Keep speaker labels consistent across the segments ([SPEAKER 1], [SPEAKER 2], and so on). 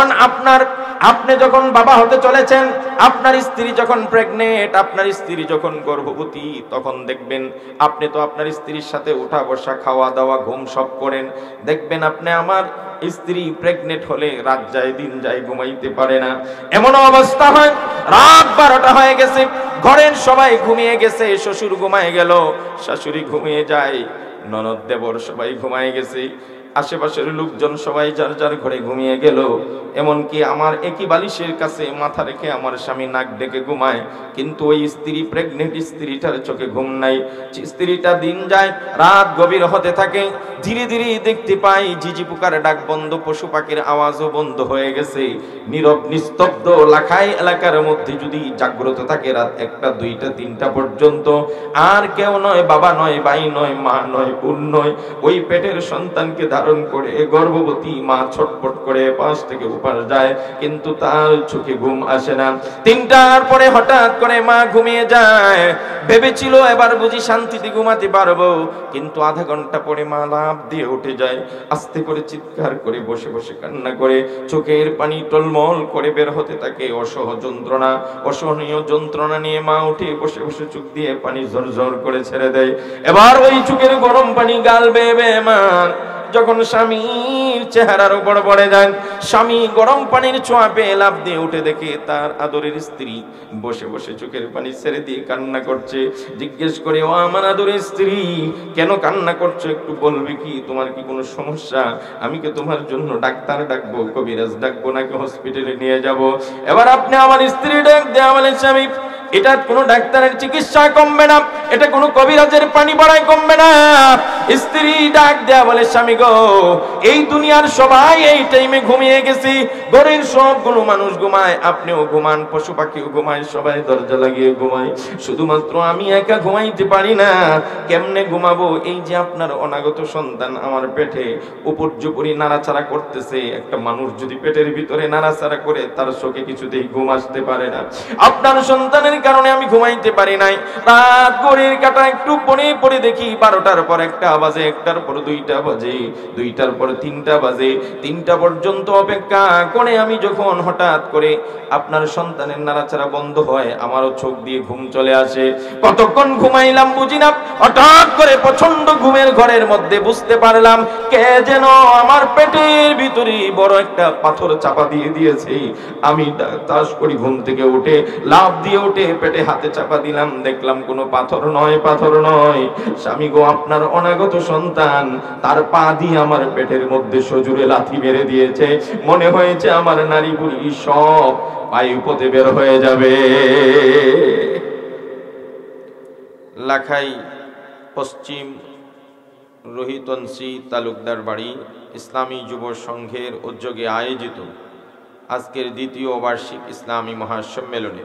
[SPEAKER 1] কারণ আপনি যখন বাবা হতে চলেছেন, আপনার স্ত্রী যখন প্রেগনেন্ট, আপনার স্ত্রী যখন গর্ভবতী, তখন দেখবেন আপনি তো আপনার স্ত্রীর সাথে উঠা বসা, খাওয়া দাওয়া, ঘুম সব করেন। দেখবেন আপনি আমার স্ত্রী প্রেগনেন্ট হলে রাত যায় দিন যায়, ঘুমাইতে পারে না। এমন অবস্থা হয়, রাত 12টা হয়ে গেছে, ঘরের সবাই ঘুমিয়ে গেছে, শ্বশুর ঘুমিয়ে গেল, শাশুড়ি ঘুমিয়ে যায়, ননদ দেবর সবাই ঘুমিয়ে গেছে, আশেপাশের লোকজন সবাই যার যার ঘরে ঘুমিয়ে গেল। এমনকি আমার একই বালিশের কাছে মাথা রেখে আমার স্বামী নাক ডেকে ঘুমায়, কিন্তু ওই স্ত্রী, প্রেগনেন্ট স্ত্রীটার চোখে ঘুম নাই। স্ত্রীটা দিন যায়, রাত গভীর হতে থাকে, ধীরে ধীরে দেখতে পাই ঝিঝি পোকার ডাক বন্ধ, পশু পাখির আওয়াজও বন্ধ হয়ে গেছে। নীরব নিস্তব্ধ লাখাই এলাকার মধ্যে যদি জাগ্রত থাকে রাত 1টা 2টা 3টা পর্যন্ত, আর কেউ নয়, বাবা নয়, ভাই নয়, মা নয়, বোন নয়, ওই পেটের সন্তানকে ধারণ করে গর্ভবতী মা ছটফট করে পাশ থেকে উপাস যায়, কিন্তু তার চোখে ঘুম আসে না। 3টার পরে হঠাৎ করে মা ঘুমিয়ে যায়, ভেবেছিল এবার বুঝি শান্তিতে ঘুমাতে পারবো, কিন্তু আধা ঘন্টা পরে মা লাফ দিয়ে উঠে যায়, আস্তে করে চিৎকার করে বসে বসে কান্না করে, চোখের পানি টলমল করে বের হতে থাকে। অসহনীয় যন্ত্রণা নিয়ে মা উঠে বসে বসে চোখ দিয়ে পানি ঝরঝর করে ছেড়ে দেয়। এবার ওই চোখের গরম পানি গাল বেয়ে বেয়ে মা যখন স্বামীর চেহারার উপর পড়ে যান, স্বামী গরম পানির ছোঁয়া পেয়ে লাফ দিয়ে উঠে দেখে তার আদরের স্ত্রী বসে বসে চোখের পানি ছেড়ে দিয়ে কান্না করছে। জিজ্ঞেস করে, ও আমার আদরের স্ত্রী, কেন কান্না করছো, একটু বলবে কি, তোমার কি কোনো সমস্যা? আমি কি তোমার জন্য ডাক্তার ডাকবো, কবিরাজ ডাকবো, নাকি হসপিটালে নিয়ে যাব? এবার আপনি আমার স্ত্রী ডাক দেয়া বলেন, স্বামী এটা কোনো ডাক্তারের চিকিৎসা কমবে না, এটা কোনো কবিরাজের পানি পড়ায় কমবে না। স্ত্রী ডাক দেয়া বলে, স্বামী গো, এই দুনিয়ার সবাই এই টাইমে ঘুমিয়ে গেছি, ঘরের সবগুলো মানুষ ঘুমায়, আপনিও ঘুমান, পশু পাখিও ঘুমায়, সবাই দরজা লাগিয়ে ঘুমায়, শুধুমাত্র আমি একা ঘুমাইতে পারি না। কেমনে ঘুমাবো? এই যে আপনার অনাগত সন্তান আমার পেটে উপর্যুপরি নাড়াচাড়া করতেছে, একটা মানুষ যদি পেটের ভিতরে নাড়াচাড়া করে তার চোখে কিছুতেই ঘুম আসতে পারে না। আপনার সন্তানের কারণে আমি ঘুমাইতে পারি নাই। রাত ঘড়ির কাঁটা একটু পরে পরে দেখি 12টার পর 1টা বাজে, 1টার পর 2টা বাজে, 2টার পর 3টা বাজে, 3টা পর্যন্ত অপেক্ষা করে আমি যখন হঠাৎ করে আপনার সন্তানের নাড়াচাড়া বন্ধ হয়, আমারও চোখ দিয়ে ঘুম চলে আসে। কতক্ষণ ঘুমাইলাম বুঝি না, হঠাৎ করে প্রচন্ড ঘুমের ঘরের মধ্যে বুঝতে পারলাম কে যেন আমার পেটের ভিতরে বড় একটা পাথর চাপা দিয়ে দিয়েছে। আমি তাস করি ঘুম থেকে উঠে লাফ দিয়ে উঠে পেটে হাতে চাপা দিলাম, দেখলাম কোনো পাথর নয়, পাথর নয়, স্বামী গো, আপনার অনাগত সন্তান তার পা দিয়ে আমার পেটের মধ্যে সজোরে লাথি মেরে দিয়েছে। মনে হয়েছে আমার নারী বুড়ি সব বায়ুপথে বের হয়ে যাবে। লাখাই পশ্চিম রোহিতনসি তালুকদার বাড়ি ইসলামী যুব সংঘের উদ্যোগে আয়োজিত আজকের দ্বিতীয় বার্ষিক ইসলামী মহাসম্মেলনে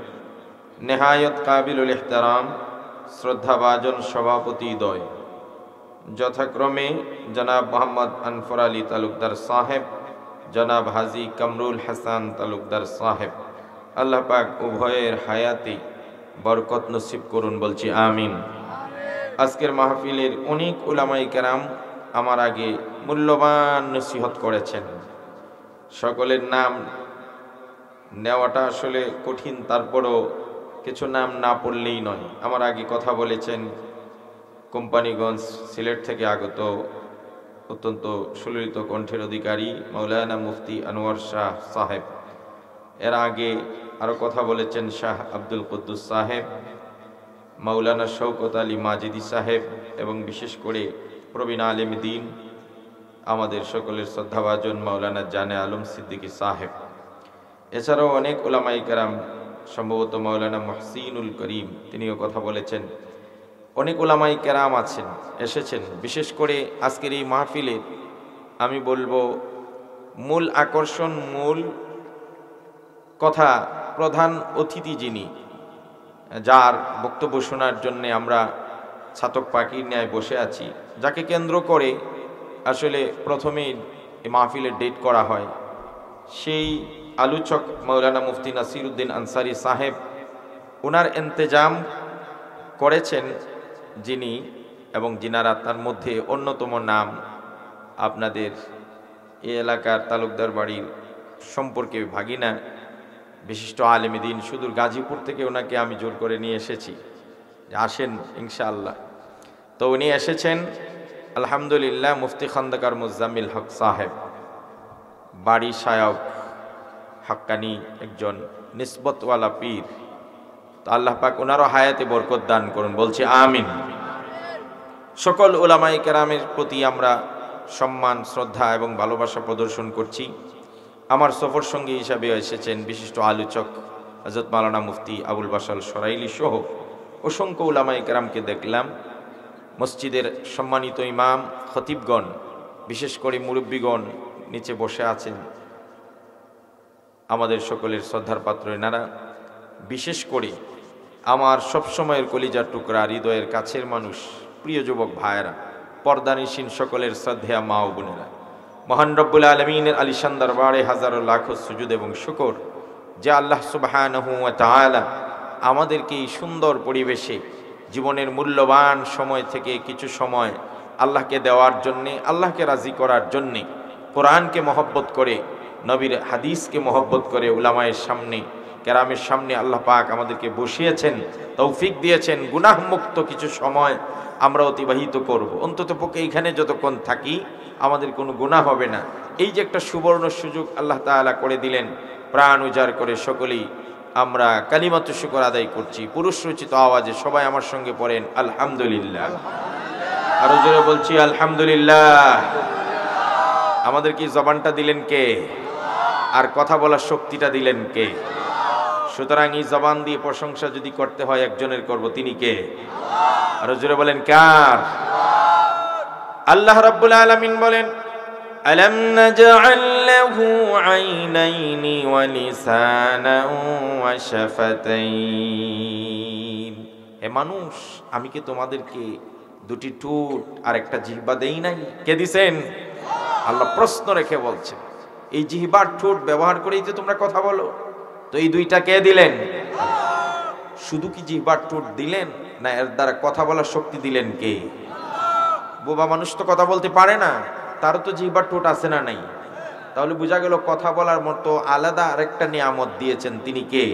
[SPEAKER 1] নেহায়ত কাবিলুল ইহতারাম শ্রদ্ধাভাজন সভাপতিদ্বয় যথাক্রমে জনাব মোহাম্মদ আনফর আলী তালুকদার সাহেব, জনাব হাজি কামরুল হাসান তালুকদার সাহেব, আল্লাহ পাক উভয়ের হায়াতে বরকত নসিব করুন, বলছি আমিন। আজকের মাহফিলের অনেক উলামায়ে কেরাম আমার আগে মূল্যবান নসিহত করেছেন, সকলের নাম নেওয়াটা আসলে কঠিন, তারপরও কিছু নাম না পড়লেই নয়। আমার আগে কথা বলেছেন কোম্পানিগঞ্জ সিলেট থেকে আগত অত্যন্ত সুললিত কণ্ঠের অধিকারী মাওলানা মুফতি আনোয়ার শাহ সাহেব, এর আগে আরও কথা বলেছেন শাহ আব্দুল কুদ্দুস সাহেব, মাওলানা শওকত আলী মাজিদি সাহেব, এবং বিশেষ করে প্রবীণ আলেম দ্বীন আমাদের সকলের শ্রদ্ধাভাজন মাওলানা জানে আলম সিদ্দিকী সাহেব। এছাড়াও অনেক উলামায়ে কেরাম, সম্ভবত মাওলানা মুহসিনুল করিম, তিনিও কথা বলেছেন। অনেক উলামায়ে কেরাম আছেন, এসেছেন। বিশেষ করে আজকের এই মাহফিলে আমি বলবো মূল আকর্ষণ, মূল কথা, প্রধান অতিথি যিনি, যার বক্তব্য শোনার জন্যে আমরা ছাতক পাখির ন্যায় বসে আছি, যাকে কেন্দ্র করে আসলে প্রথমেই এই মাহফিলের ডেট করা হয়, সেই আলোচক মাওলানা মুফতি নাসিরউদ্দিন আনসারী সাহেব, ওনার ইন্তেজাম করেছেন যিনি, এবং যিনারা তার মধ্যে অন্যতম নাম আপনাদের এই এলাকার তালুকদার বাড়ির সম্পর্কে ভাগিনা, বিশিষ্ট আলেমে দ্বীন, সুদূর গাজীপুর থেকে ওনাকে আমি জোর করে নিয়ে এসেছি যে আসেন ইনশাআল্লাহ। তো উনি এসেছেন আলহামদুলিল্লাহ, মুফতি খন্দকার মুজাম্মিল হক সাহেব, বাড়ি শায়ক, হাক্কানি একজন নিসবতওয়ালা পীর। তো আল্লাহ পাক ওনারও হায়াতে বরকত দান করুন, বলছি আমিন। সকল উলামায়ে কেরামের প্রতি আমরা সম্মান, শ্রদ্ধা এবং ভালোবাসা প্রদর্শন করছি। আমার সফর সঙ্গী হিসাবে এসেছেন বিশিষ্ট আলোচক হযরত মাওলানা মুফতি আবুল বাশার সরাইলি সহ অসংখ্য উলামায়ে কেরামকে দেখলাম। মসজিদের সম্মানিত ইমাম, খতিবগণ, বিশেষ করে মুরব্বীগণ নিচে বসে আছেন, আমাদের সকলের শ্রদ্ধার পাত্র এনারা। বিশেষ করে আমার সবসময়ের কলিজার টুকরা, হৃদয়ের কাছের মানুষ, প্রিয় যুবক ভাইয়েরা, পর্দানিসীন সকলের শ্রদ্ধেয়া মা ও বোনেরা, মহান রব্বুল আলামিনের আলিশান দরবারে হাজারো লাখো সুজুদ এবং শুকর যে আল্লাহ সুবহানাহু ওয়া তাআলা আমাদেরকে এই সুন্দর পরিবেশে জীবনের মূল্যবান সময় থেকে কিছু সময় আল্লাহকে দেওয়ার জন্যে, আল্লাহকে রাজি করার জন্যে, কোরআনকে মহব্বত করে, নবীর হাদিসকে মহব্বত করে উলামায়ের সামনে, কেরামের সামনে আল্লাহ পাক আমাদেরকে বসিয়েছেন, তৌফিক দিয়েছেন। গুনাহ মুক্ত কিছু সময় আমরা অতিবাহিত করব। অন্ততপক্ষে এইখানে যতক্ষণ থাকি আমাদের কোনো গুনাহ হবে না। এই যে একটা সুবর্ণ সুযোগ আল্লাহ তাআলা করে দিলেন, প্রাণ উজাড় করে সকলেই আমরা কালিমাতু শুকর আদায় করছি পুরুষ রচিত আওয়াজে। সবাই আমার সঙ্গে পড়েন আলহামদুলিল্লাহ। আরো জোরে বলছি আলহামদুলিল্লাহ। আমাদের কি জবানটা দিলেন কে? আর কথা বলার শক্তিটা দিলেন কে? সুতরাং এই জবান দিয়ে প্রশংসা যদি করতে হয় একজনের করব, তিনি কে? আরো জোরে বলেন কার? আল্লাহ রাব্বুল আলামিন বলেন, আলাম নাজআল লাহু আইনাইনি ওয়া লিসানান ওয়া শাফাতাইন। হে মানুষ, আমি কি তোমাদেরকে দুটি ঠোঁট আর একটা জিহ্বা দেই নাই? কে দিছেন? আল্লাহ প্রশ্ন রেখে বলছেন, এই জিহ্বার ঠোঁট ব্যবহার করেই যে তোমরা কথা বলো, তো এই দুইটা কে দিলেন? শুধু কি জিহ্বার ঠোঁট দিলেন, না এর দ্বারা কথা বলার শক্তি দিলেন কে? বোবা মানুষ তো কথা বলতে পারে না, তারও তো জিহ্বার ঠোঁট আছে না নাই? তাহলে বোঝা গেল কথা বলার মতো আলাদা আরেকটা নিয়ামত দিয়েছেন, তিনি কে?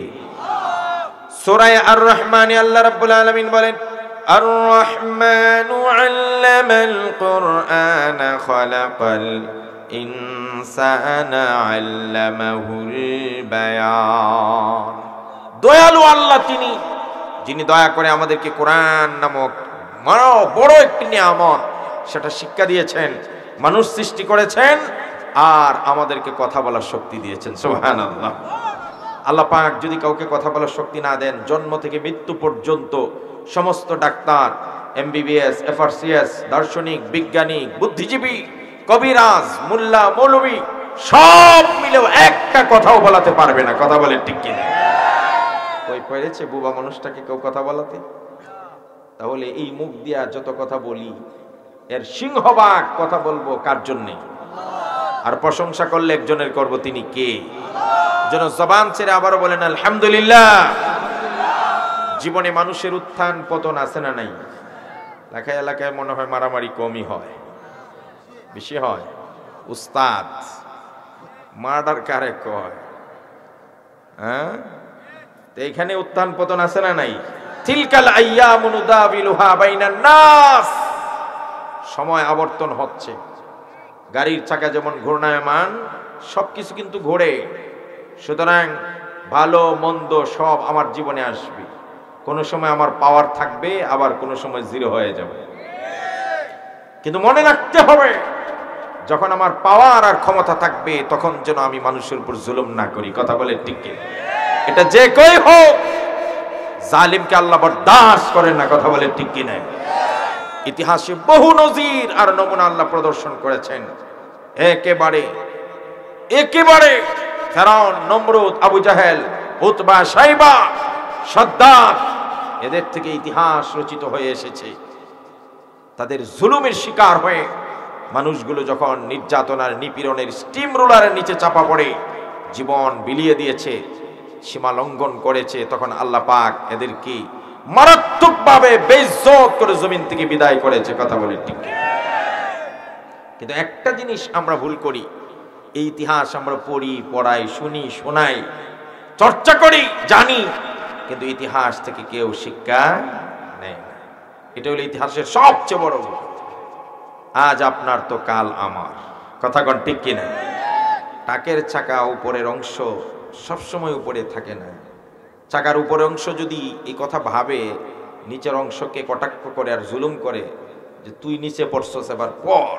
[SPEAKER 1] সূরা আর রহমানে আল্লাহ রাব্বুল আলামিন বলেন, আর রহমানু আল্লামাল কুরআনা খালাকাল ইনসানা আল্লামাহুল বায়ান। দয়ালু আল্লাহ তিনি, যিনি দয়া করে আমাদেরকে কোরআন নামক বড় একটি নিয়ামত সেটা শিক্ষা দিয়েছেন, মানুষ সৃষ্টি করেছেন আর আমাদেরকে কথা বলার শক্তি দিয়েছেন। সুবহানাল্লাহ। আল্লাহ পাক যদি কাউকে কথা বলার শক্তি না দেন, জন্ম থেকে মৃত্যু পর্যন্ত সমস্ত ডাক্তার, এমবিবিএস, এফআরসিএস, দার্শনিক, বিজ্ঞানী, বুদ্ধিজীবী, কবিরাজ, মোল্লা, মৌলবী সব মিলেও একটা কথাও বলাতে পারবে না। কথা বলে ঠিক কিনা? ওই পেরেছে বুবা মানুষটাকে কেউ কথা বলাতে? তাহলে এই মুখ দিয়া যত কথা বলি, এর সিংহভাগ কথা বলবো কার জন্যে? আর প্রশংসা করলে একজনের করব, তিনি কে? যেন জবান ছেড়ে আবারও বলেন আলহামদুলিল্লাহ। জীবনে মানুষের উত্থান পতন আছে না নাই? এলাকায় এলাকায় মনে হয় মারামারি কমই হয়, বেশি হয়। উস্তাদ মার্ডার কারে কয়? হ্যাঁ, তো এখানে উত্থান পতন আছে না নাই? তিলকাল আইয়ামু নুদাবিলুহা বাইনান নাস। সময় আবর্তন হচ্ছে, গাড়ির চাকা যেমন ঘূর্ণায়মান, সবকিছু কিন্তু ঘোরে। সুতরাং ভালো মন্দ সব আমার জীবনে আসবে। কোনো সময় আমার পাওয়ার থাকবে, আবার কোনো সময় জিরো হয়ে যাবে। কিন্তু মনে রাখতে হবে, যখন আমার পাওয়ার আর ক্ষমতা থাকবে, তখন যেন আমি মানুষের উপর জুলুম না করি। কথা বলে ঠিক কিনা? এটা যে কই হোক, জালিমকে আল্লাহ বরদাস্ত করেন না। কথা বলে ঠিক কিনা? ইতিহাসে বহু নজির আর নমুনা আল্লাহ প্রদর্শন করেছেন। একেবারে ফেরাউন, নমরুদ, আবু জাহেল, উতবা, শাইবা, সাদ্দাত, এদের থেকে ইতিহাস রচিত হয়ে এসেছে। তাদের জুলুমের শিকার হয়ে মানুষগুলো যখন নির্যাতনার, নিপীড়নের স্টিম রোলারের নিচে চাপা পড়ে জীবন বিলিয়ে দিয়েছে, সীমা লঙ্ঘন করেছে, তখন আল্লাহ পাক এদেরকে মারাত্মকভাবে বেইজ্জত করে জমিন থেকে বিদায় করেছে। কথা বলে ঠিক। কিন্তু একটা জিনিস আমরা ভুল করি, এই ইতিহাস আমরা পড়ি, পড়াই, শুনি, শোনাই, চর্চা করি, জানি, কিন্তু ইতিহাস থেকে কেউ শিক্ষা নেয় না। এটা হলো ইতিহাসের সবচেয়ে বড় ভুল। আজ আপনার তো কাল আমার, কথা কোন ঠিক কিনা? টাকের চাকা উপরের অংশ সবসময় উপরে থাকে না। চাকার উপরের অংশ যদি এই কথা ভাবে, নিচের অংশকে কটাক্ষ করে আর জুলুম করে যে তুই নিচে পড়ছস, এবার পর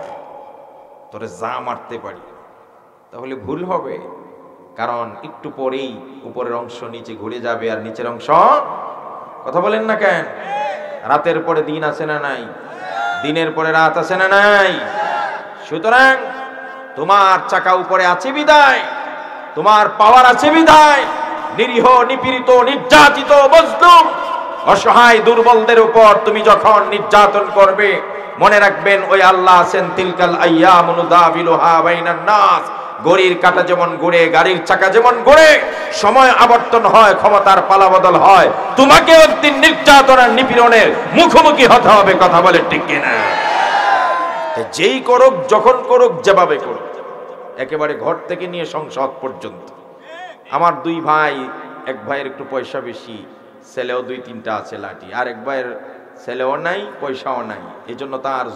[SPEAKER 1] তোরে যা মারতে পারি, তাহলে ভুল হবে। কারণ একটু পরেই উপরের অংশ নিচে ঘুরে যাবে, আর নিচের অংশ, কথা বলেন না কেন? রাতের পরে দিন আছে না নাই? দিনের পরে রাত আছে না নাই? সুতরাং তোমার চাকা উপরে আছে বিদায়, তোমার পাওয়ার আছে বিদায়, নিরীহ, নিপীড়িত, নির্যাতিত, মজলুম, অসহায়, দুর্বলদের উপর তুমি যখন নির্যাতন করবে, মনে রাখবেন ওই আল্লাহ আছেন তিলকাল আইয়ামু নুদাবিলুহা বাইনান নাস। ঘড়ির কাঁটা যেমন ঘুরে, গাড়ির চাকা যেমন ঘুরে, সময় আবর্তন হয়, ক্ষমতার পালাবদল হয়, তোমাকে একদিন নির্যাতন আর নিপীড়নের মুখোমুখি হতে হবে, কথা বলে ঠিক কিনা? যেই করুক, যখন করুক, যেভাবে করুক, একেবারে ঘর থেকে নিয়ে সংসদ পর্যন্ত। আমার দুই ভাই, এক ভাইয়ের একটু পয়সা বেশি, ছেলেও 2-3টা আছে লাঠি, আর এক ভাইয়ের ছেলেও নাই, পয়সাও নাই, এই জন্য তার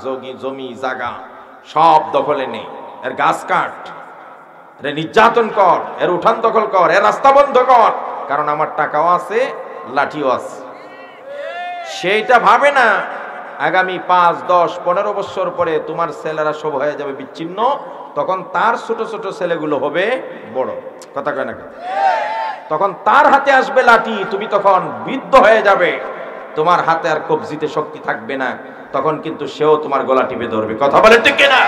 [SPEAKER 1] জমি জায়গা সব দখলে নেই। এর গাছ কাট, এর নির্যাতন কর, এর উঠান দখল কর, এর রাস্তা বন্ধ কর, কারণ আমার টাকাও আছে, লাঠিও আছে। সেইটা ভাবে না আগামী 5, 10, 15 বছর পরে তোমার ছেলেরা সব হয়ে যাবে বিচ্ছিন্ন, তখন তার ছোট ছোট ছেলেগুলো হবে বড়, কথা কয় না? তখন তার হাতে আসবে লাঠি, তুমি তখন বৃদ্ধ হয়ে যাবে, তোমার হাতে আর কবজিতে শক্তি থাকবে না, তখন কিন্তু সেও তোমার গলা টিপে ধরবে, কথা বলে ঠিক কিনা?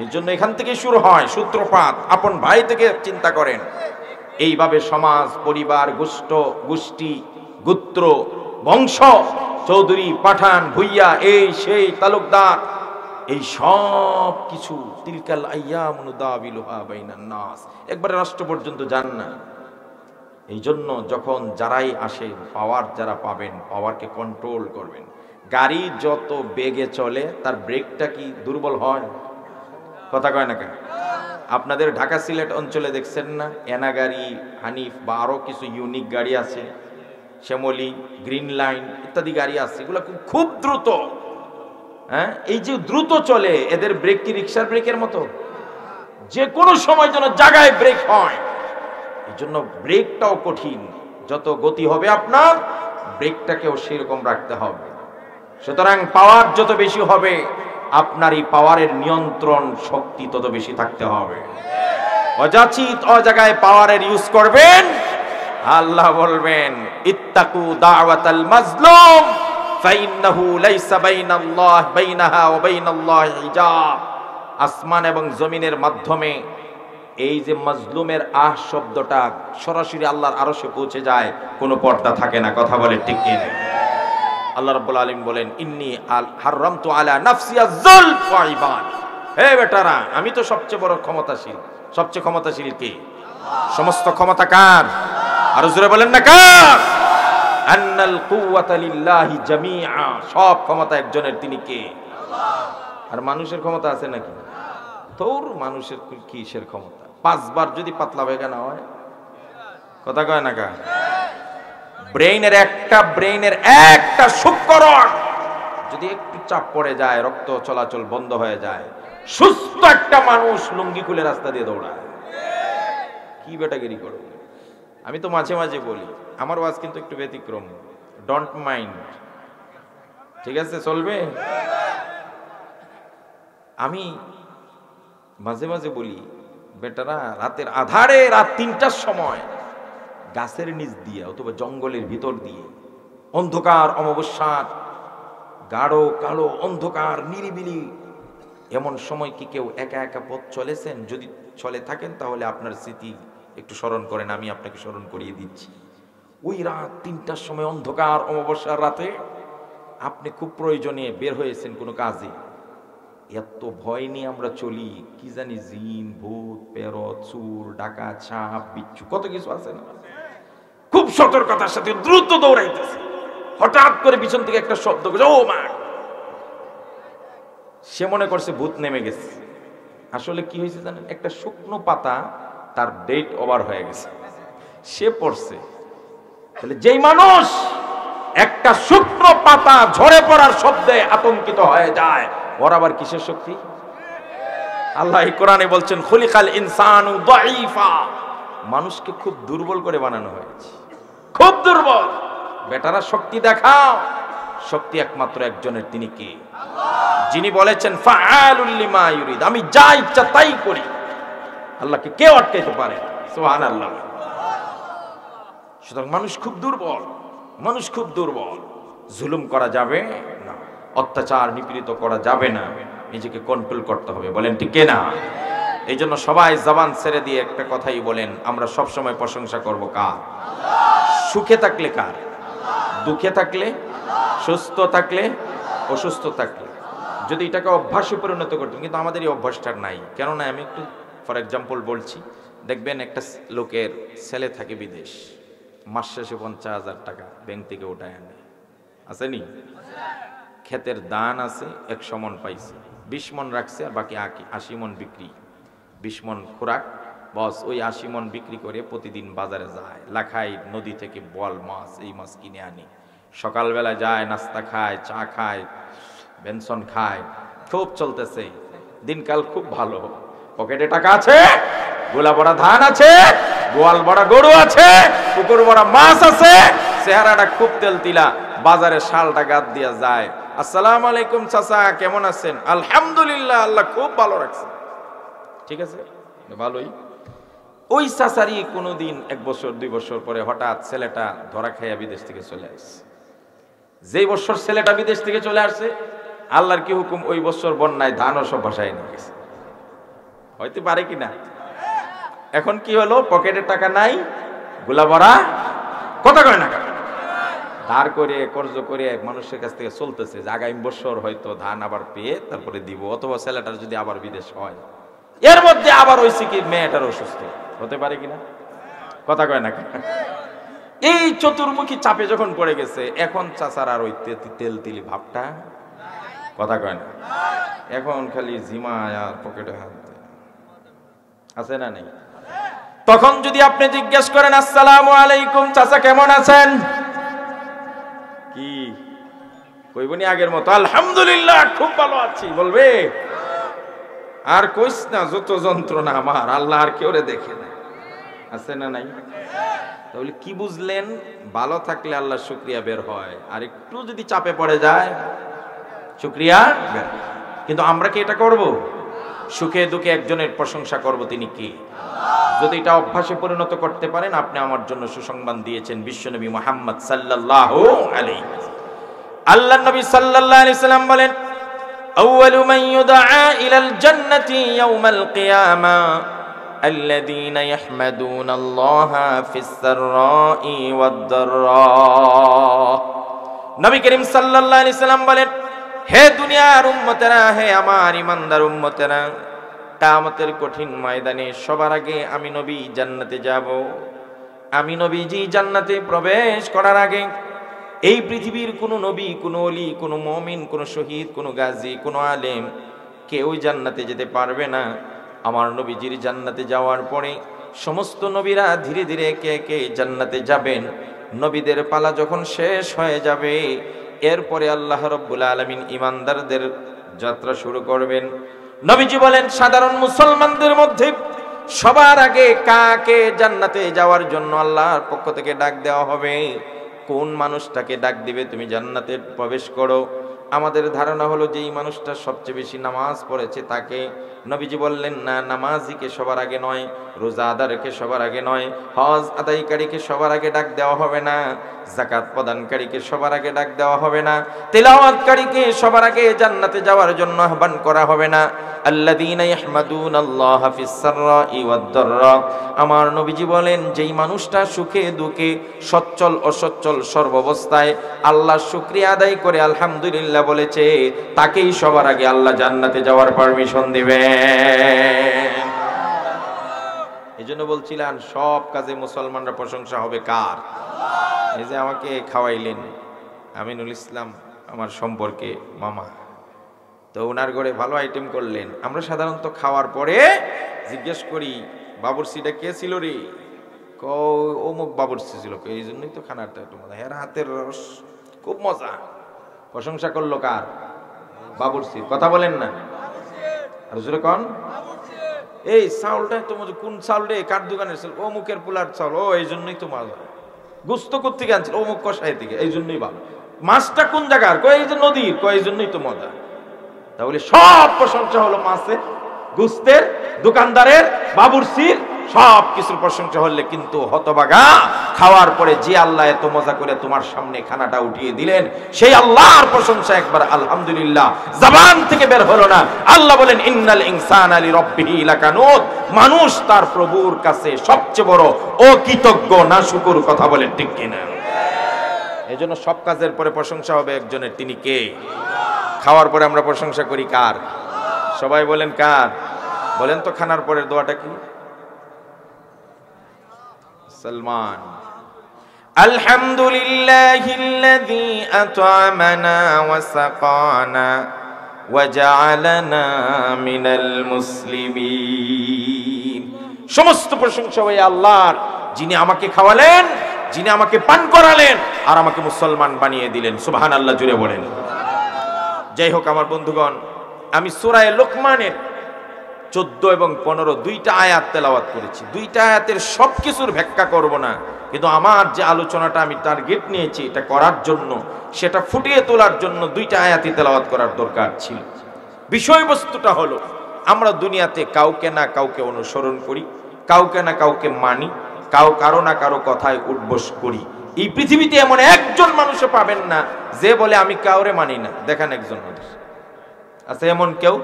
[SPEAKER 1] এই জন্য এখান থেকে শুরু হয় সূত্রপাত। আপন ভাই থেকে চিন্তা করেন। এইভাবে সমাজ, পরিবার, গোষ্ঠী, গোত্র, বংশ, চৌধুরী, পাঠান, ভুইয়া, এই সেই, তালুকদার, এই সব কিছু তিলকাল আইয়ামু নুদাবিলুহা বাইনান নাস, একবারে রাষ্ট্র পর্যন্ত যান না। এই জন্য যখন যারাই আসে, পাওয়ার যারা পাবেন, পাওয়ারকে কন্ট্রোল করবেন। গাড়ি যত বেগে চলে তার ব্রেকটা কি দুর্বল হয়? কথা কয় না কেন? আপনাদের ঢাকা সিলেট অঞ্চলে দেখছেন না, এনা গাড়ি, হানিফ বা আরো কিছু ইউনিক গাড়ি আছে, শ্যামলী, গ্রিন লাইন ইত্যাদি গাড়ি আছে, এগুলো খুব দ্রুত। হ্যাঁ, এই যে দ্রুত চলে, এদের ব্রেক কি রিক্সার ব্রেকের মতো? যে কোনো সময় যেন জায়গায় ব্রেক হয়। এই জন্য ব্রেকটাও কঠিন। যত গতি হবে আপনার, ব্রেকটাকেও সেরকম রাখতে হবে। সুতরাং পাওয়ার যত বেশি হবে, আপনার এই পাওয়ারের নিয়ন্ত্রণ শক্তি তত বেশি থাকতে হবে। অযাচিত অজায়গায় পাওয়ারের ইউজ করবেন, আল্লাহ বলবেন ইত্তাকু দাওয়াতাল মাজলুম ফাইন্নাহু লাইসা বাইনাহা ওয়া বাইনাল্লাহি হিজাব। আসমান এবং জমিনের মাধ্যমে এই যে মাজলুমের আহ শব্দটা সরাসরি আল্লাহর আরশে পৌঁছে যায়, কোনো পর্দা থাকে না, কথা বলে ঠিক কিনা? আল্লাহ রাব্বুল আলামিন বলেন ইন্নী হারামতু আলা নাফসি আয-যুলম ওয়া ইবাদ। হে বেটারা, আমি তো সবচেয়ে বড় ক্ষমতাশীল। সবচেয়ে ক্ষমতাশীল কে? সমস্ত ক্ষমতা কার? আর জোরে বলেন না কার? আন্নাল কুওয়াতা লিল্লাহি জামিআ, সব ক্ষমতা একজনের, তিনি কে? আল্লাহ। আর মানুষের ক্ষমতা আছে নাকি? তোর মানুষের কিসের ক্ষমতা? 5 বার যদি পাতলা বেগা না হয়, কথা কয় না কা? ব্রেইনের একটা শুক্রকরণ যদি একটু চাপ পড়ে যায়, রক্ত চলাচল বন্ধ হয়ে যায়, সুস্থ একটা মানুষ লুঙ্গি খুলে রাস্তা দিয়ে দৌড়ায়। কি বেটাগিরি করো? আমি তো মাঝে মাঝে বলি, আমার ওয়াজ কিন্তু একটু ব্যতিক্রম, ডোন্ট মাইন্ড, ঠিক আছে, চলবে? আমি মাঝে মাঝে বলি, বেটারা রাতের আধারে, রাত 3টার সময় গাছের নিচ দিয়ে অথবা জঙ্গলের ভিতর দিয়ে, অন্ধকার, অমাবস্যার গাঢ় কালো অন্ধকার, নিরিবিলি, এমন সময় কি কেউ একা একা পথ চলেছেন? যদি চলে থাকেন তাহলে আপনার স্মৃতি একটু স্মরণ করেন, আমি আপনাকে স্মরণ করিয়ে দিচ্ছি। ওই রাত 3টার সময় অন্ধকার অমাবস্যার রাতে আপনি খুব প্রয়োজনে বের হয়েছেন কোনো কাজে, এত ভয় নিয়ে আমরা চলি, কি জানি জিন, ভূত, পেরত, চুর, ডাকাত, সাপ, বিচ্ছু, কত কিছু আছে না? খুব সতর্কতার সাথে দ্রুত দৌড়াইতেছে, হঠাৎ করে পিছন থেকে একটা শব্দ, ও মা! সে মনে করছে ভূত নেমে গেছে, আসলে কি হয়েছে জানেন, একটা শুকনো পাতা তার ডেট ওভার হয়ে গেছে, সে পড়ছে। তাহলে যেই মানুষ একটা শুকনো পাতা ঝরে পড়ার শব্দে আতঙ্কিত হয়ে যায়, ওর আবার কিসের শক্তি? আল্লাহ কোরআনে বলছেন খুলিকাল ইনসানু দাঈফা, মানুষকে খুব দুর্বল করে বানানো হয়েছে, খুব দুর্বল। বেটারা শক্তি দেখাও, শক্তি একমাত্র একজনের, তিনি কে? যিনি বলেছেন ফাআলুল লিমা ইউরিদ, আমি যা ইচ্ছা তাই করি। আল্লাহকে কেউ আটকাইতে পারে? সুবহানাল্লাহ। সুতরাং মানুষ খুব দুর্বল, মানুষ খুব দুর্বল। জুলুম করা যাবে না, অত্যাচার নিপীড়িত করা যাবে না, নিজেকে কন্ট্রোল করতে হবে। বলেন ঠিক না? এই জন্য সবাই জবান ছেড়ে দিয়ে একটা কথাই বলেন, আমরা সব সময় প্রশংসা করব কার? সুখে থাকলে কার? দুঃখে থাকলে, সুস্থ থাকলে, অসুস্থ থাকলে। যদি এটাকে অভ্যাসে পরিণত করতাম, কিন্তু আমাদের এই অভ্যাসটা নাই। কেননা আমি একটু ফর এক্সাম্পল বলছি, দেখবেন একটা লোকের ছেলে থাকে বিদেশ, মাস শেষে 50,000 টাকা ব্যাংক থেকে উঠায় আনে, আসেনি? ক্ষেতের দান আছে, 100 মন পাইছে, 20 মন রাখছে, আর বাকি 80 মন বিক্রি, 20 মন খোরাক। বস ওই 80 মন বিক্রি করে প্রতিদিন বাজারে যায়, লাখাই নদী থেকে বোয়াল মাছ, এই মাছ কিনে আনি, সকালবেলা যায়, নাস্তা খায়, চা খায়, বেনসন খায়, খুব চলতেছে দিনকাল, খুব ভালো। পকেটে টাকা আছে, গোলা বড়া ধান আছে, গোয়াল বড়া গরু আছে, পুকুর বড়া মাছ আছে, চেহারাটা খুব তেলতিলা। বাজারে শালটা গাদ দিয়া যায়, আসসালামু আলাইকুম চাচা, কেমন আছেন? আলহামদুলিল্লাহ, আল্লাহ খুব ভালো রাখছে। ঠিক আছে, ভালোই। ওই চাচারই কোনোদিন 1 বছর 2 বছর পরে হঠাৎ ছেলেটা ধরা খাইয়া বিদেশ থেকে চলে আসছে। যেই বছর ছেলেটা বিদেশ থেকে চলে আসছে, আল্লাহর কি হুকুম, ওই বছর বন্যায় ধানও সব ভাসায় নিয়ে গেছে। হইতে পারে কিনা? এখন কি হলো, পকেটে টাকা নাই, গোলা ভরা, কথা কয় না, ধার করে কর্জ করে মানুষের কাছ থেকে চলতেছে যে আগামী বছর হয়তো ধান আবার পেয়ে তারপরে দিব, অথবা ছেলেটার যদি আবার বিদেশ হয়। এর মধ্যে আবার হইছে কি, মেয়েটার অসুস্থ, হতে পারে কিনা, কথা কয় না। এই চতুর্মুখী চাপে যখন পড়ে গেছে, এখন চাচার আর ওই তেল তিলি ভাবটা, কথা কয় না, এখন খালি জিমায় আর পকেটে হাত আছে না নেই? তখন যদি আপনি জিজ্ঞেস করেন আসসালামু আলাইকুম চাচা, কেমন আছেন, কি কইবনি আগের মতো আলহামদুলিল্লাহ খুব ভালো আছি, বলবে? আর কইস না, যত যন্ত্রণা আমার, আল্লাহ আর কেউ দেখে না, আছে না নাই? তাহলে কি বুঝলেন? ভালো থাকলে আল্লাহ শুকরিয়া বের হয়, আর একটু যদি চাপে পড়ে যায় শুকরিয়া বের। কিন্তু আমরা কি এটা করব? সুখে দুঃখে একজনের প্রশংসা করব, তিনি কি? যদি এটা অভ্যাসে পরিণত করতে পারেন, আপনি আমার জন্য সুসংবাদ দিয়েছেন বিশ্বনবী মুহাম্মদ সাল্লাল্লাহু আলাইহি ওয়াসাল্লাম। আল্লাহর নবী সাল্লাল্লাহু আলাইহি ওয়াসাল্লাম বলেন, আউয়ালু মান ইউদআ ইলাল জান্নাতি ইয়াউমাল কিয়ামা আল্লাযীনা ইয়াহমাদুনাল্লাহা ফিস সাররাই ওয়াদ দাররা। নবী করিম সাল্লাল্লাহু আলাইহি ওয়াসাল্লাম বলেন, হে দুনিয়ার উম্মতেরা, হে আমার ইমানদার উম্মতেরা, কিয়ামতের কঠিন ময়দানে সবার আগে আমি নবী জান্নাতে যাব। আমি নবীজি জান্নাতে প্রবেশ করার আগে এই পৃথিবীর কোনো নবী, কোনো ওলি, কোনো মুমিন, কোনো শহীদ, কোনো গাজী, কোনো আলেম কেউ জান্নাতে যেতে পারবে না। আমার নবীজির জান্নাতে যাওয়ার পরে সমস্ত নবীরা ধীরে ধীরে একে একে জান্নাতে যাবেন। নবীদের পালা যখন শেষ হয়ে যাবে, এরপরে আল্লাহ রাব্বুল আলামিন ঈমানদারদের যাত্রা শুরু করবেন। নবীজি বলেন, সাধারণ মুসলমানদের মধ্যে সবার আগে কাকে জান্নাতে যাওয়ার জন্য আল্লাহর পক্ষ থেকে ডাক দেওয়া হবে? কোন মানুষটাকে ডাক দিবে, তুমি জান্নাতে প্রবেশ করো? আমাদের ধারণা হলো যে এই মানুষটা সবচেয়ে বেশি নামাজ পড়েছে তাকে। নবীজি বললেন, না, নামাজিকে সবার আগে নয়, রোজাদারকে সবার আগে নয়, হজ আদায়কারীকে সবার আগে ডাক দেওয়া হবে না, যাকাত প্রদানকারীকে সবার আগে ডাক দেওয়া হবে না, তেলাওয়াতকারীকে সবার আগে জান্নাতে যাওয়ার জন্য আহ্বান করা হবে না। আল্লাযীনা ইয়াহমাদুনাল্লাহা ফিস সাররাই ওয়াদ দাররা। আমার নবীজি বলেন, যেই মানুষটা সুখে দুঃখে, সচ্ছল অসচ্ছল সর্বাবস্থায় আল্লাহর শুকরিয়া আদায় করে আলহামদুলিল্লাহ বলেছে, তাকেই সবার আগে আল্লাহ জান্নাতে যাওয়ার পারমিশন দিবেন। এজন্য বলছিলাম, সব কাজে মুসলমানরা প্রশংসা হবে কার? এই যে আমাকে খাওয়াইলেন, আমিনুল ইসলাম আমার সম্পর্কে মামা, তো ওনার ঘরে ভালো আইটেম করলেন। আমরা সাধারণত খাওয়ার পরে জিজ্ঞেস করি বাবুর্চিটা কে ছিল রে, অমুক বাবুর্চি ছিল, এই জন্যই তো খানাটা একটু মজা, এর হাতের রস খুব মজা। প্রশংসা করলো কার? বাবুর্চি। কথা বলেন না আর জোরে কন। এই চাউলটা তো মজা, কোন চাউল রে, কার দোকানের চাউল? অমুকের পোলার চাউল, ও এই জন্যই তো মজা। গোস্ত কোত্থেকে আনছিল? অমুক কষাই থেকে, এই জন্যই ভালো। মাছটা কোন জায়গার? এই যে নদীর, এই জন্যই তো মজা। তাহলে সব প্রশংসা হলো মাছের, গোস্তের, দোকানদারের, বাবুর্চির, সব কিছুর প্রশংসা হলে কিন্তু হতভাগা খাওয়ার পরে যে আল্লাহ এত মজা করে তোমার সামনে খানাটা উঠিয়ে দিলেন, সেই আল্লাহর প্রশংসা একবার আলহামদুলিল্লাহ জবান থেকে বের হলো না। আল্লাহ বলেন ইন্নাল ইনসানা লিরাব্বিহি লাকানুত, মানুষ তার প্রভুর কাছে সবচেয়ে বড় অকৃতজ্ঞ, নাশুকুর। কথা বলেন ঠিক কিনা? এজন্য সব কাজের পরে প্রশংসা হবে একজনের, তিনি কে? খাওয়ার পরে আমরা প্রশংসা করি কার? সবাই বলেন কার? বলেন তো খানার পরের দোয়াটা কি? সালমান, আলহামদুলিল্লাহিল্লাযী আত'আমানা ওয়া সাকানা ওয়া জা'আলানা মিনাল মুসলিমিন। সমস্ত প্রশংসা ওই আল্লাহর, যিনি আমাকে খাওয়ালেন, যিনি আমাকে পান করালেন, আর আমাকে মুসলমান বানিয়ে দিলেন। সুবহানাল্লাহ জুড়ে বলেন। যাই হোক আমার বন্ধুগণ, আমি সূরা লোকমানের 14 এবং 15 দুইটা আয়াত তেলাওয়াত করেছি। দুইটা আয়াতের সবকিছুর ব্যাখ্যা করব না, কিন্তু আমার যে আলোচনাটা আমি টার্গেট নিয়েছি এটা করার জন্য, সেটা ফুটিয়ে তোলার জন্য দুইটা আয়াতই তেলাওয়াত করার দরকার ছিল। বিষয়বস্তুটা হলো, আমরা দুনিয়াতে কাউকে না কাউকে অনুসরণ করি, কাউকে না কাউকে মানি, কারো না কারো কথায় উঠবোস করি। এই পৃথিবীতে এমন একজন মানুষও পাবেন না যে বলে আমি কাউরে মানি না। দেখেন একজন মানুষ আছে এমন কেউ?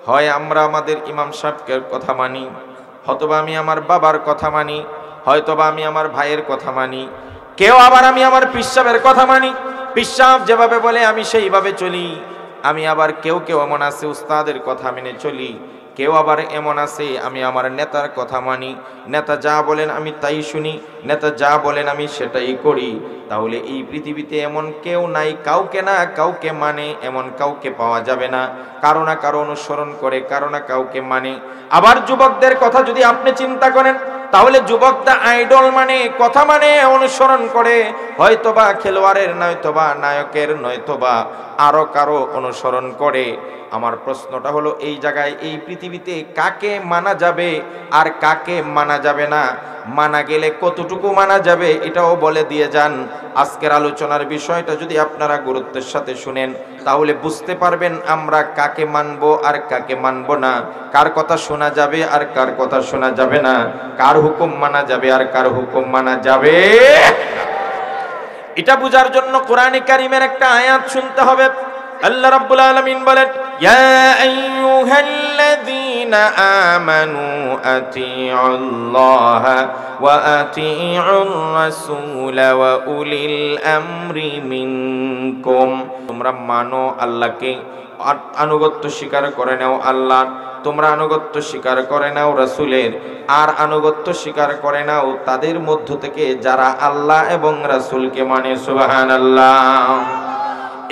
[SPEAKER 1] হয় আমরা আমাদের ইমাম সাহেবের কথা মানি, হয়তোবা আমি আমার বাবার কথা মানি, হয়তোবা আমি আমার ভাইয়ের কথা মানি, কেউ আবার আমি আমার পীর সাহেবের কথা মানি, পীর সাহেব যেভাবে বলে আমি সেইভাবে চলি। আমি আবার কেউ এমন আছে উস্তাদের কথা মেনে চলি, কেউ আবার এমন আছে আমি আমার নেতার কথা মানি, নেতা যা বলেন আমি তাই শুনি, নেতা যা বলেন আমি সেটাই করি। তাহলে এই পৃথিবীতে এমন কেউ নাই কাউকে না কাউকে মানে, এমন কাউকে পাওয়া যাবে না। কারো না কারো অনুসরণ করে, কারো না কাউকে মানে। আবার যুবকদের কথা যদি আপনি চিন্তা করেন, তাহলে যুবকটা আইডল মানে, কথা মানে, অনুসরণ করে, হয়তোবা খেলোয়াড়ের, নয়তোবা নায়কের, নয়তোবা আরো কারো অনুসরণ করে। আমার প্রশ্নটা হলো, এই জায়গায় এই পৃথিবীতে কাকে মানা যাবে আর কাকে মানা যাবে না? মানা গেলে কতটুকু মানা যাবে এটাও বলে দিয়ে যান। আজকের আলোচনার বিষয়টা যদি আপনারা গুরুত্বের সাথে শুনেন, তাহলে বুঝতে পারবেন আমরা কাকে মানবো আর কাকে মানবো না, কার কথা শোনা যাবে আর কার কথা শোনা যাবে না, কার হুকুম মানা যাবে আর কার হুকুম মানা যাবে। এটা বুঝার জন্য কোরআনে কারীমের একটা আয়াত শুনতে হবে। আল্লাহ রাব্বুল আলামিন বলেন, ইয়া আইয়ুহাল্লাযীনা আমানু আতিউল্লাহা ওয়া আতিউর রাসূলা ওয়া উলিল আমরি মিনকুম। তোমরা মানো আল্লাহকে, আনুগত্য স্বীকার করে নাও আল্লাহ, তোমরা আনুগত্য স্বীকার করে নাও রাসূলের, আর আনুগত্য স্বীকার করে নাও তাদের মধ্য থেকে যারা আল্লাহ এবং রাসূলকে মানে। সুবহানাল্লাহ।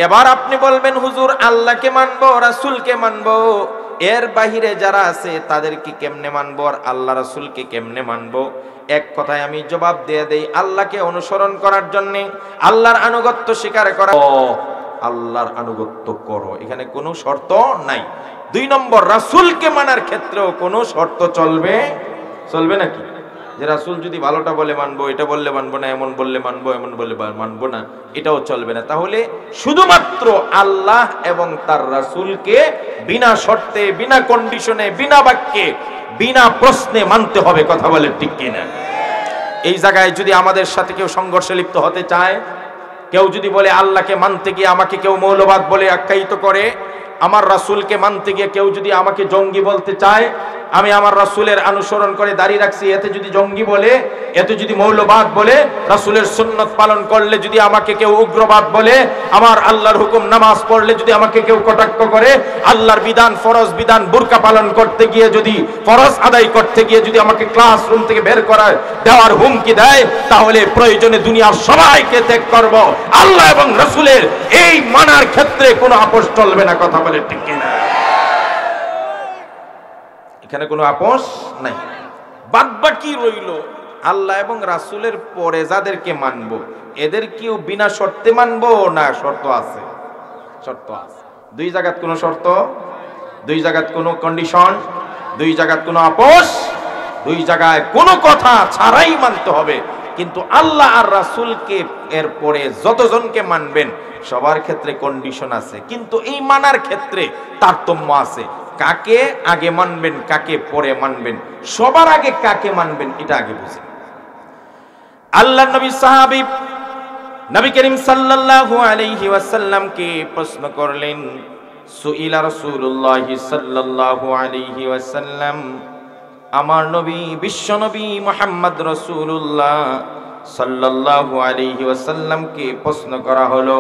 [SPEAKER 1] এবার আপনি বলবেন, হুজুর আল্লাহকে মানবো, রাসূলকে মানবো, এর বাহিরে যারা আছে তাদেরকে কেমনে মানবো আর আল্লাহ রাসূলকে কেমনে মানবো? এক কথায় আমি জবাব দিয়ে দেই, আল্লাহকে অনুসরণ করার জন্য, আল্লাহর আনুগত্য স্বীকার করা, আল্লাহর আনুগত্য করো, এখানে কোনো শর্ত নাই। 2 নম্বর, রাসূলকে মানার ক্ষেত্রেও কোনো শর্ত চলবে নাকি? যে রাসূল যদি ভালোটা বলে মানবো, এটা বললে মানবো না, এমন বললে মানবো, এমন বললে মানবো না, এটাও চলবে না। তাহলে শুধুমাত্র আল্লাহ এবং তার রাসূলকে বিনা শর্তে, বিনা কন্ডিশনে, বিনা বাক্যে, বিনা প্রশ্নে মানতে হবে। কথা বলে ঠিক কিনা? এই জায়গায় যদি আমাদের সাথে কেউ সংঘর্ষে লিপ্ত হতে চায়, কেউ যদি বলে আল্লাহকে মানতে গিয়ে আমাকে কেউ মৌলবাদ বলে আখ্যায়িত করে, আমার রাসূলকে মানতে গিয়ে কেউ যদি আমাকে জঙ্গি বলতে চায়, আমি আমার রাসূলের অনুসরণ করে দাঁড়িয়ে রাখছি, এতে যদি জঙ্গি বলে, এতে যদি মৌলবাদ বলে, রাসূলের সুন্নাত পালন করলে যদি আমাকে কেউ উগ্রবাদ বলে, আমার আল্লাহর হুকুম নামাজ পড়লে যদি আমাকে কেউ কটাক্ষ করে, আল্লাহর বিধান ফরজ বিধান বুরকা পালন করতে গিয়ে যদি, ফরজ আদায় করতে গিয়ে যদি আমাকে ক্লাসরুম থেকে বের করার দেওয়ার হুমকি দেয়, তাহলে প্রয়োজনে দুনিয়ার সবাইকে ত্যাগ করব। আল্লাহ এবং রাসূলের এই মানার ক্ষেত্রে কোনো আপোষ চলবে না। কথা বলে ঠিক কিনা? এখানে কোনো আপোষ নাই। বাদবাকি রইল আল্লাহ এবং রাসূলের পরে যাদেরকে মানব, এদের কেউ বিনা শর্তে মানব না শর্ত আছে? শর্ত আছে। দুই জায়গাত কোনো শর্ত, দুই জায়গাত কোনো কন্ডিশন, দুই জায়গাত কোনো আপোষ, দুই জায়গায় কোনো কথা ছাড়াই মানতে হবে। কিন্তু আল্লাহ আর রাসূলকে এরপরে যতজনকে মানবেন সবার ক্ষেত্রে কন্ডিশন আছে, কিন্তু এই মানার ক্ষেত্রে তারতম্য আছে। কাকে আগে মানবেন, কাকে পরে মানবেন, সবার আগে কাকে মানবেন এটা আগে বুঝেন। আল্লাহর নবী সাহাবী নবী করিম সাল্লাল্লাহু আলাইহি ওয়াসাল্লামকে প্রশ্ন করলেন, সুইলা রাসূলুল্লাহ সাল্লাল্লাহু আলাইহি ওয়াসাল্লাম, আমার নবী বিশ্ব নবী মুহাম্মদ রাসূলুল্লাহ সাল্লাল্লাহু আলাইহি ওয়াসাল্লামকে প্রশ্ন করা হলো,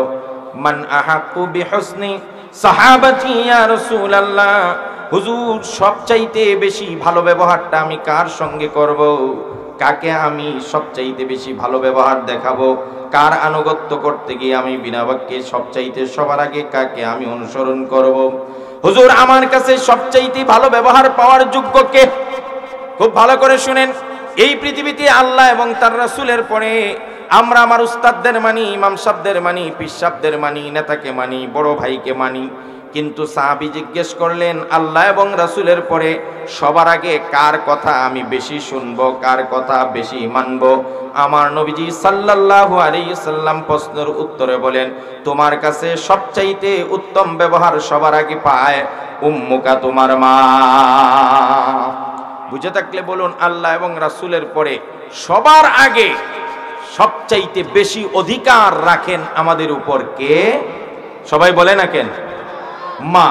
[SPEAKER 1] মান আহাক্কু বিহুসনি সাহাবাতি ইয়া রাসূলুল্লাহ, হুজুর সবচাইতে বেশি ভালো ব্যবহারটা আমি কার সঙ্গে করব? কাকে আমি সবচাইতে বেশি ভালো ব্যবহার দেখাবো? কার আনুগত্য করতে গিয়ে আমি বিনা বাক্যে সবচাইতে সবার আগে কাকে আমি অনুসরণ করব? হুজুর আমার কাছে সবচাইতে ভালো ব্যবহার পাওয়ার যোগ্য কে? খুব ভালো করে শুনেন, এই পৃথিবীতে আল্লাহ এবং তার রাসূলের পরে আমরা আমার উস্তাদদের মানি, ইমাম সাহেবদের মানি, পীর সাহেবদের মানি, নেতাকে মানি, বড় ভাইকে মানি, কিন্তু সাহাবী জিজ্ঞেস করলেন আল্লাহ এবং রাসূলের পরে সবার আগে কার কথা আমি বেশি শুনবো, কার কথা বেশি মানব? আমার নবীজি সাল্লাল্লাহু আলাইহি সাল্লাম প্রশ্নের উত্তরে বলেন, তোমার কাছে সবচাইতে উত্তম ব্যবহার সবার আগে পায় উম্মুকা, তোমার মা। বুঝে থাকলে বলুন, আল্লাহ এবং রাসূলের পরে সবার আগে সবচাইতে বেশি অধিকার রাখেন আমাদের উপর কে? সবাই বলে না কেন? মা।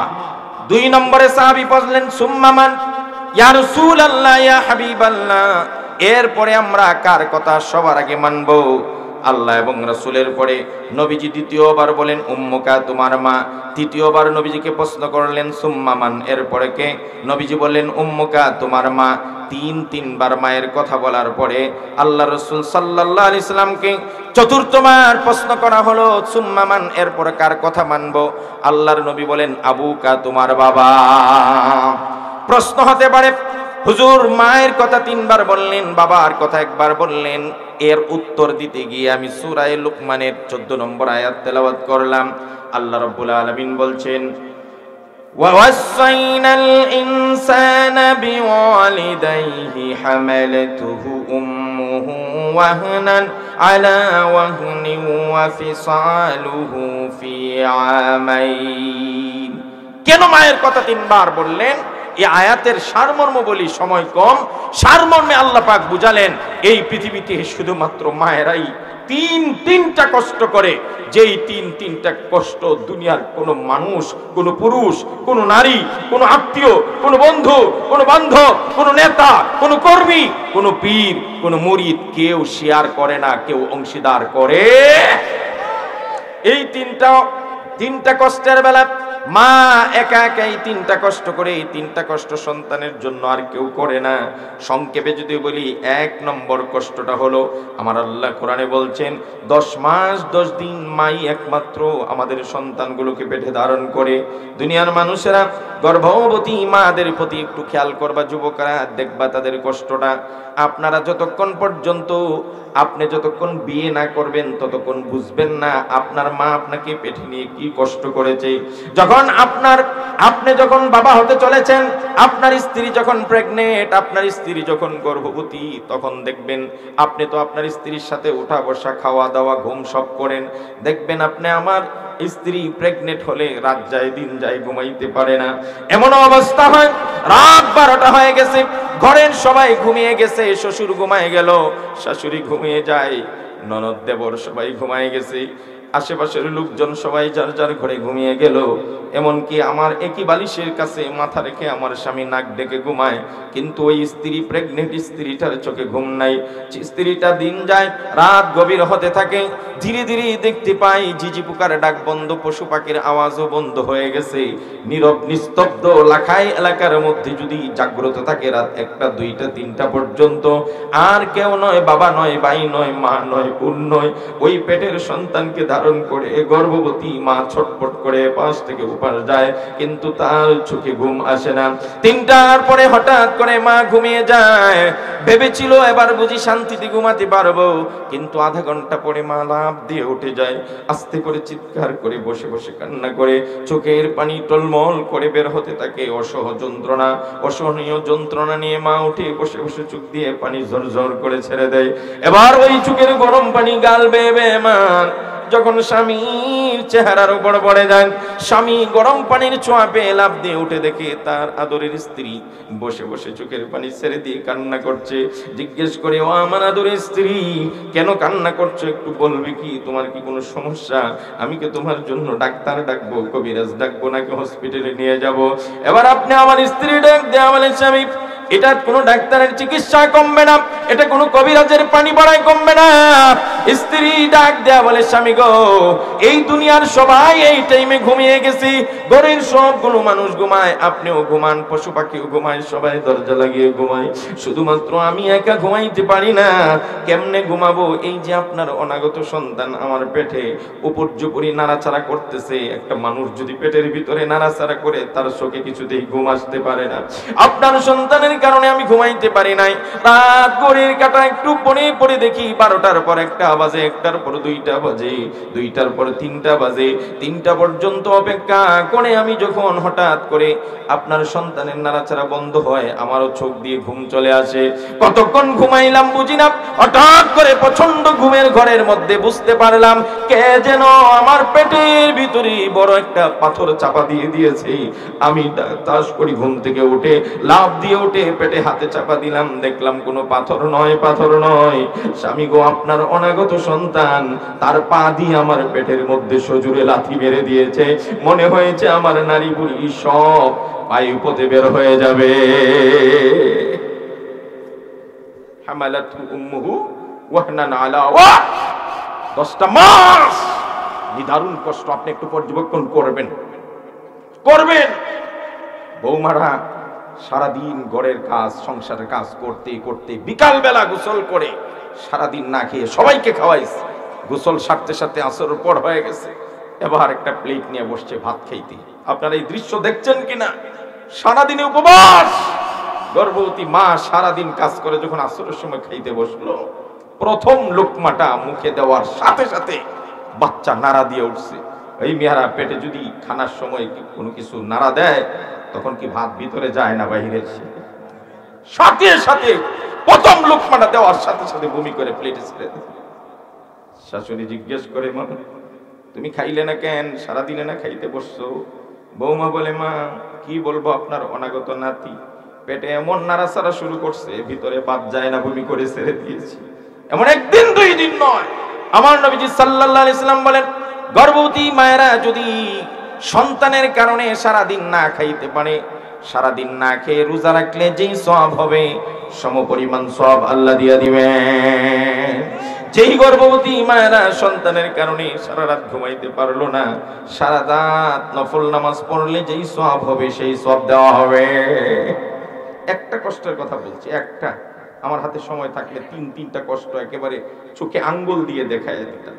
[SPEAKER 1] দুই নম্বরে সাহাবী বললেন, সুম্মা মান ইয়া রাসূলুল্লাহ ইয়া হাবিবাল্লাহ, এরপরে আমরা কার কথা সবার আগে মানব? আল্লাহ এবং রাসূলের পরে নবীজি দ্বিতীয়বার বলেন উম্মুকা, তোমার মা। তৃতীয়বার নবীজিকে প্রশ্ন করলেন সুম্মা মান, এরপরে কে? নবীজি বললেন উম্মুকা, তোমার মা। তিনবার মায়ের কথা বলার পরে আল্লাহ রাসূল সাল্লাল্লাহু আলাইহি সাল্লামকে চতুর্থবার প্রশ্ন করা হলো সুম্মা মান, এরপরে কার কথা মানব? আল্লাহর নবী বলেন আবুকা, তোমার বাবা। প্রশ্ন হতে পারে হুজুর মায়ের কথা তিনবার বললেন, বাবার কথা একবার বললেন। এর উত্তর দিতে গিয়ে আমি সূরা লুকমানের 14 নম্বর আয়াত তেলাওয়াত করলাম। আল্লাহ রাব্বুল আলামিন বলছেন, وَوَصَّيْنَا الْإِنسَانَ بِوَالِدَيْهِ حَمَلَتْهُ أُمُّهُ وَهْنًا عَلَى وَهْنٍ وَفِصَالُهُ فِي عَامَيْنِ। কেন মায়ের কথা তিনবার বললেন? এই আয়াতের সারমর্ম বলি, সময় কম, সারমর্মে আল্লাহ পাক বুঝালেন এই পৃথিবীতে শুধুমাত্র মায়েরাই তিনটা কষ্ট করে, যেই তিনটা কষ্ট দুনিয়ার কোনো মানুষ, কোনো পুরুষ, কোনো নারী, কোনো আত্মীয়, কোনো বন্ধু, কোনো বান্ধব, কোনো নেতা, কোনো কর্মী, কোনো পীর, কোনো মুরিদ কেউ শেয়ার করে না, কেউ অংশীদার করে। এই তিনটা কষ্টের বেলা মা একা একাই তিনটা কষ্ট করে, এই তিনটা কষ্ট সন্তানের জন্য আর কেউ করে না। সংক্ষেপে যদি বলি, 1 নম্বর কষ্টটা হলো আমার আল্লাহ কোরআনে বলছেন 10 মাস 10 দিন মাই একমাত্র আমাদের সন্তানগুলোকে পেটে ধারণ করে। দুনিয়ার মানুষেরা গর্ভবতী মাদের প্রতি একটু খেয়াল করবা, যুবকরা দেখবা তাদের কষ্টটা। আপনারা যতক্ষণ পর্যন্ত আপনি যতক্ষণ বিয়ে না করবেন ততক্ষণ বুঝবেন না আপনার মা আপনাকে পেটে নিয়ে কি কষ্ট করেছে। যখন আপনি যখন বাবা হতে চলেছেন, আপনার স্ত্রী যখন প্রেগনেন্ট, আপনার স্ত্রী যখন গর্ভবতী, তখন দেখবেন আপনি তো আপনার স্ত্রীর সাথে উঠা বসা, খাওয়া দাওয়া, ঘুম সব করেন। দেখবেন আপনি আমার স্ত্রী প্রেগনেন্ট হলে রাত যায় দিন যায়, ঘুমাইতে পারে না। এমন অবস্থা হয় রাত 12টা হয়ে গেছে, ঘরের সবাই ঘুমিয়ে গেছে, শ্বশুর ঘুমায় গেল, শাশুড়ি ঘুমিয়ে যায়, ননদ দেবর সবাই ঘুমায় গেছে। আশেপাশের লোকজন সবাই যার যার ঘরে ঘুমিয়ে গেল। এমনকি আমার একই বালিশের কাছে মাথা রেখে আমার স্বামী নাক ডেকে ঘুমায়, কিন্তু ওই স্ত্রী, প্রেগনেন্ট স্ত্রীটার চোখে ঘুম নাই। স্ত্রীটা দিন যায়, রাত গভীর হতে থাকে, ধীরে ধীরে দেখতে পাই ঝিঝি পোকার ডাক বন্ধ, পশু পাখির আওয়াজও বন্ধ হয়ে গেছে। নীরব নিস্তব্ধ লাখাই এলাকার মধ্যে যদি জাগ্রত থাকে রাত 1টা 2টা 3টা পর্যন্ত, আর কেউ নয়, বাবা নয়, ভাই নয়, মা নয়, বোন নয়, ওই পেটের সন্তানকে ধারণ করে গর্ভবতী মা ছটফট করে পাশ থেকে উপাস যায়, কিন্তু তার চোখে ঘুম আসে না। 3টার পরে হঠাৎ করে মা ঘুমিয়ে যায়। ভেবেছিল এবার বুঝি শান্তিতে ঘুমাতে পারবো, কিন্তু আধা ঘন্টা পরে মা লাফ দিয়ে উঠে যায়, আস্তে করে চিৎকার করে বসে বসে কান্না করে, চোখের পানি টলমল করে বের হতে থাকে। অসহনীয় যন্ত্রণা নিয়ে মা উঠে বসে বসে চোখ দিয়ে পানি ঝরঝর করে ছেড়ে দেয়। এবার ওই চোখের গরম পানি গাল বেয়ে বেয়ে মা যখন স্বামীর চেহারার উপর পড়ে যান, স্বামী গরম পানির ছোঁয়া পেয়ে লাফ দিয়ে উঠে দেখে তার আদরের স্ত্রী বসে বসে চোখের পানি ছেড়ে দিয়ে কান্না করছে। জিজ্ঞেস করে, ও আমার আদরের স্ত্রী, কেন কান্না করছো? একটু বলবে কি? তোমার কি কোনো সমস্যা? আমি কি তোমার জন্য ডাক্তার ডাকবো, কবিরাজ ডাকবো, নাকি হসপিটালে নিয়ে যাব? এবার আপনি আমার স্ত্রী ডাক দেয়া বলেন, স্বামী এটা কোনো ডাক্তারের চিকিৎসা কমবে না, এটা কোনো কবিরাজের পানি পড়ায় কমবে না। স্ত্রী ডাক দেয়া বলে, স্বামী গো, এই দুনিয়ার সবাই এই টাইমে ঘুমিয়ে গেছি, ঘরের সবগুলো মানুষ ঘুমায়, আপনিও ঘুমান, পশু পাখিও ঘুমায়, সবাই দরজা লাগিয়ে ঘুমায়, শুধুমাত্র আমি একা ঘুমাইতে পারি না। কেমনে ঘুমাবো? এই যে আপনার অনাগত সন্তান আমার পেটে উপর্যুপরি নাড়াচাড়া করতেছে, একটা মানুষ যদি পেটের ভিতরে নাড়াচাড়া করে তার চোখে কিছুতেই ঘুম আসতে পারে না। আপনার সন্তানের কারণে আমি ঘুমাইতে পারি নাই। রাত ঘড়ির কাঁটা একটু পরে পরে দেখি 12টার পর 1টা বাজে, 1টার পর 2টা বাজে, 2টার পর 3টা বাজে, 3টা পর্যন্ত অপেক্ষা করে আমি যখন হঠাৎ করে আপনার সন্তানের নাড়াচাড়া বন্ধ হয়, আমারও চোখ দিয়ে ঘুম চলে আসে। কতক্ষণ ঘুমাইলাম বুঝি না, হঠাৎ করে প্রচন্ড ঘুমের ঘরের মধ্যে বুঝতে পারলাম কে যেন আমার পেটের ভিতরে বড় একটা পাথর চাপা দিয়ে দিয়েছে। আমি তাস করে ঘুম থেকে উঠে লাফ দিয়ে উঠে পেটে হাতে চাপা দিলাম, দেখলাম কোনো পাথর নয়, পাথর নয়, স্বামী গো, আপনার অনাগত সন্তান তার পা দিয়ে আমার পেটের মধ্যে সজোরে লাথি মেরে দিয়েছে। মনে হয়েছে আমার নারী বুড়ি সব বায়ুপথে বের হয়ে যাবে। হামালাতহু উম্মুহু ওয়াহনান আলা ওয়াহন, 10টা মাস নিদারুণ কষ্ট। আপনি একটু পর্যবেক্ষণ করবেন। বৌমারা সারাদিন ঘরের কাজ, সংসারের কাজ করতে করতে বিকাল বেলা গোসল করে সারাদিন না খেয়ে সবাইকে খাওয়াইছে। গোসল সারতে সারতে আসরের পর হয়ে গেছে, এবার একটা প্লেট নিয়ে বসছে ভাত খাইতে। আপনারা এই দৃশ্য দেখছেন কিনা? সারাদিনে উপবাস গর্ভবতী মা সারাদিন কাজ করে যখন আসরের সময় খাইতে বসলো, প্রথম লোকমাটা মুখে দেওয়ার সাথে সাথে বাচ্চা নাড়া দিয়ে উঠছে। এই মেয়েরা পেটে যদি খানার সময় কোনো কিছু নাড়া দেয়, তখন কি ভাত ভিতরে যায় না বাইরে? সাথে সাথে প্রথম লোকমাটা দেওয়ার সাথে সাথে বমি করে প্লেটে ছেড়ে দেয়। শাশুড়ি জিজ্ঞেস করে, মা তুমি খাইলে না কেন? সারাদিনে না খাইতে বসছো? বৌমা বলে, মা কি বলবো, আপনার অনাগত নাতি পেটে এমন নাড়াচাড়া শুরু করছে, ভিতরে ভাত যায় না, বমি করে ছেড়ে দিয়েছি। এমন একদিন 2 দিন নয়। আমার নবীজি সাল্লাল্লাহু আলাইহি সাল্লাম বলেন, গর্ভবতী মায়েরা যদি সন্তানের কারণে সারাদিন না খাইতে পারে, সারাদিন না খেয়ে রোজা রাখলে যেই সওয়াব হবে সমপরিমাণ সওয়াব আল্লাহ দিয়ে দিবেন। যেই গর্ভবতী মায়েরা সন্তানের কারণে সারা রাত ঘুমাইতে পারলো না, সারা রাত নফল নামাজ পড়লে যেই সওয়াব হবে সেই সওয়াব দেওয়া হবে। একটা কষ্টের কথা বলছি, একটা, আমার হাতে সময় থাকলে 3টা কষ্ট একেবারে চোখে আঙ্গুল দিয়ে দেখায় দিতাম।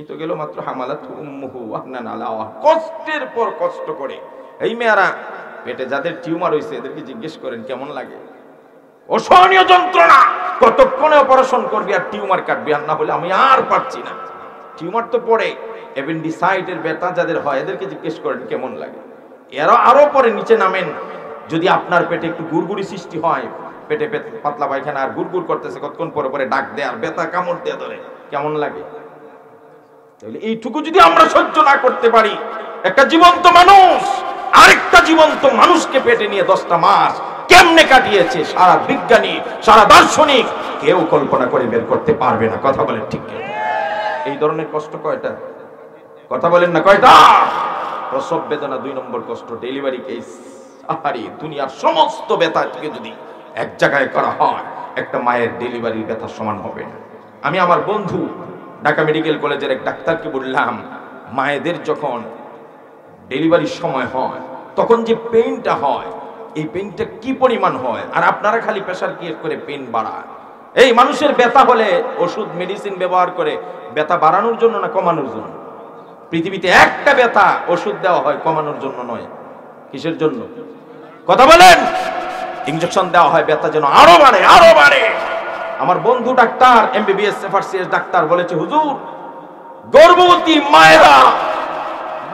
[SPEAKER 1] এই তো গেল মাত্র হামালাতহু উম্মুহু ওয়াহনান আলা ওয়াহন, কষ্টের পর কষ্ট করে। এই মেয়েরা পেটে যাদের টিউমার হয়েছে এদেরকে জিজ্ঞেস করেন কেমন লাগে। অসহনীয় যন্ত্রণা, কতক্ষণে অপারেশন করবি আর টিউমার কাটবি, আর না হলে আমি আর পারছি না। টিউমার তো পড়ে, অ্যাপেন্ডিসাইটের ব্যথা যাদের হয় এদেরকে জিজ্ঞেস করেন কেমন লাগে। এরা আরো পরে নিচে নামেন, যদি আপনার পেটে একটু গুড়গুড়ি সৃষ্টি হয়, পেটে পাতলা পায়খানা আর গুড়গুড় করতেছে, কতক্ষণ পরে পরে ডাক দেয় আর ব্যথা কামড় দিয়ে ধরে, কেমন লাগে? তাহলে এইটুকু যদি আমরা সহ্য না করতে পারি, একটা জীবন্ত মানুষ আরেকটা জীবন্ত মানুষকে পেটে নিয়ে 10টা মাস কেমনে কাটিয়েছে, সারা বিজ্ঞানী, সারা দার্শনিক কেউ কল্পনা করে বের করতে পারবে না। কথা বলে ঠিক? এই ধরনের কষ্ট কয়টা? কথা বলেন না, কয়টা? প্রসব বেদনা 2 নম্বর কষ্ট, ডেলিভারি কেস। আহারে, দুনিয়ার সমস্ত ব্যথা থেকে যদি এক জায়গায় করা হয়, একটা মায়ের ডেলিভারির ব্যথা সমান হবে না। আমি আমার বন্ধু ঢাকা মেডিকেল কলেজের এক ডাক্তারকে বললাম, মায়েদের যখন ডেলিভারির সময় হয় তখন যে পেইনটা হয়, এই পেইনটা কি পরিমাণ হয়, আর আপনারা খালি প্রেসার ক্রিয়েট করে পেইন বাড়ায়। এই মানুষের ব্যথা হলে ওষুধ মেডিসিন ব্যবহার করে ব্যথা বাড়ানোর জন্য না কমানোর জন্য? পৃথিবীতে একটা ব্যথা ওষুধ দেওয়া হয় কমানোর জন্য নয়, কিসের জন্য? কথা বলেন। ইনজেকশন দেওয়া হয় ব্যথা যেন আরো বাড়ে, আরো বাড়ে। আমার বন্ধু ডাক্তার, এমবিবিএস এফআরসিএস ডাক্তার বলেছে, হুজুর, গর্ভবতী মায়েরা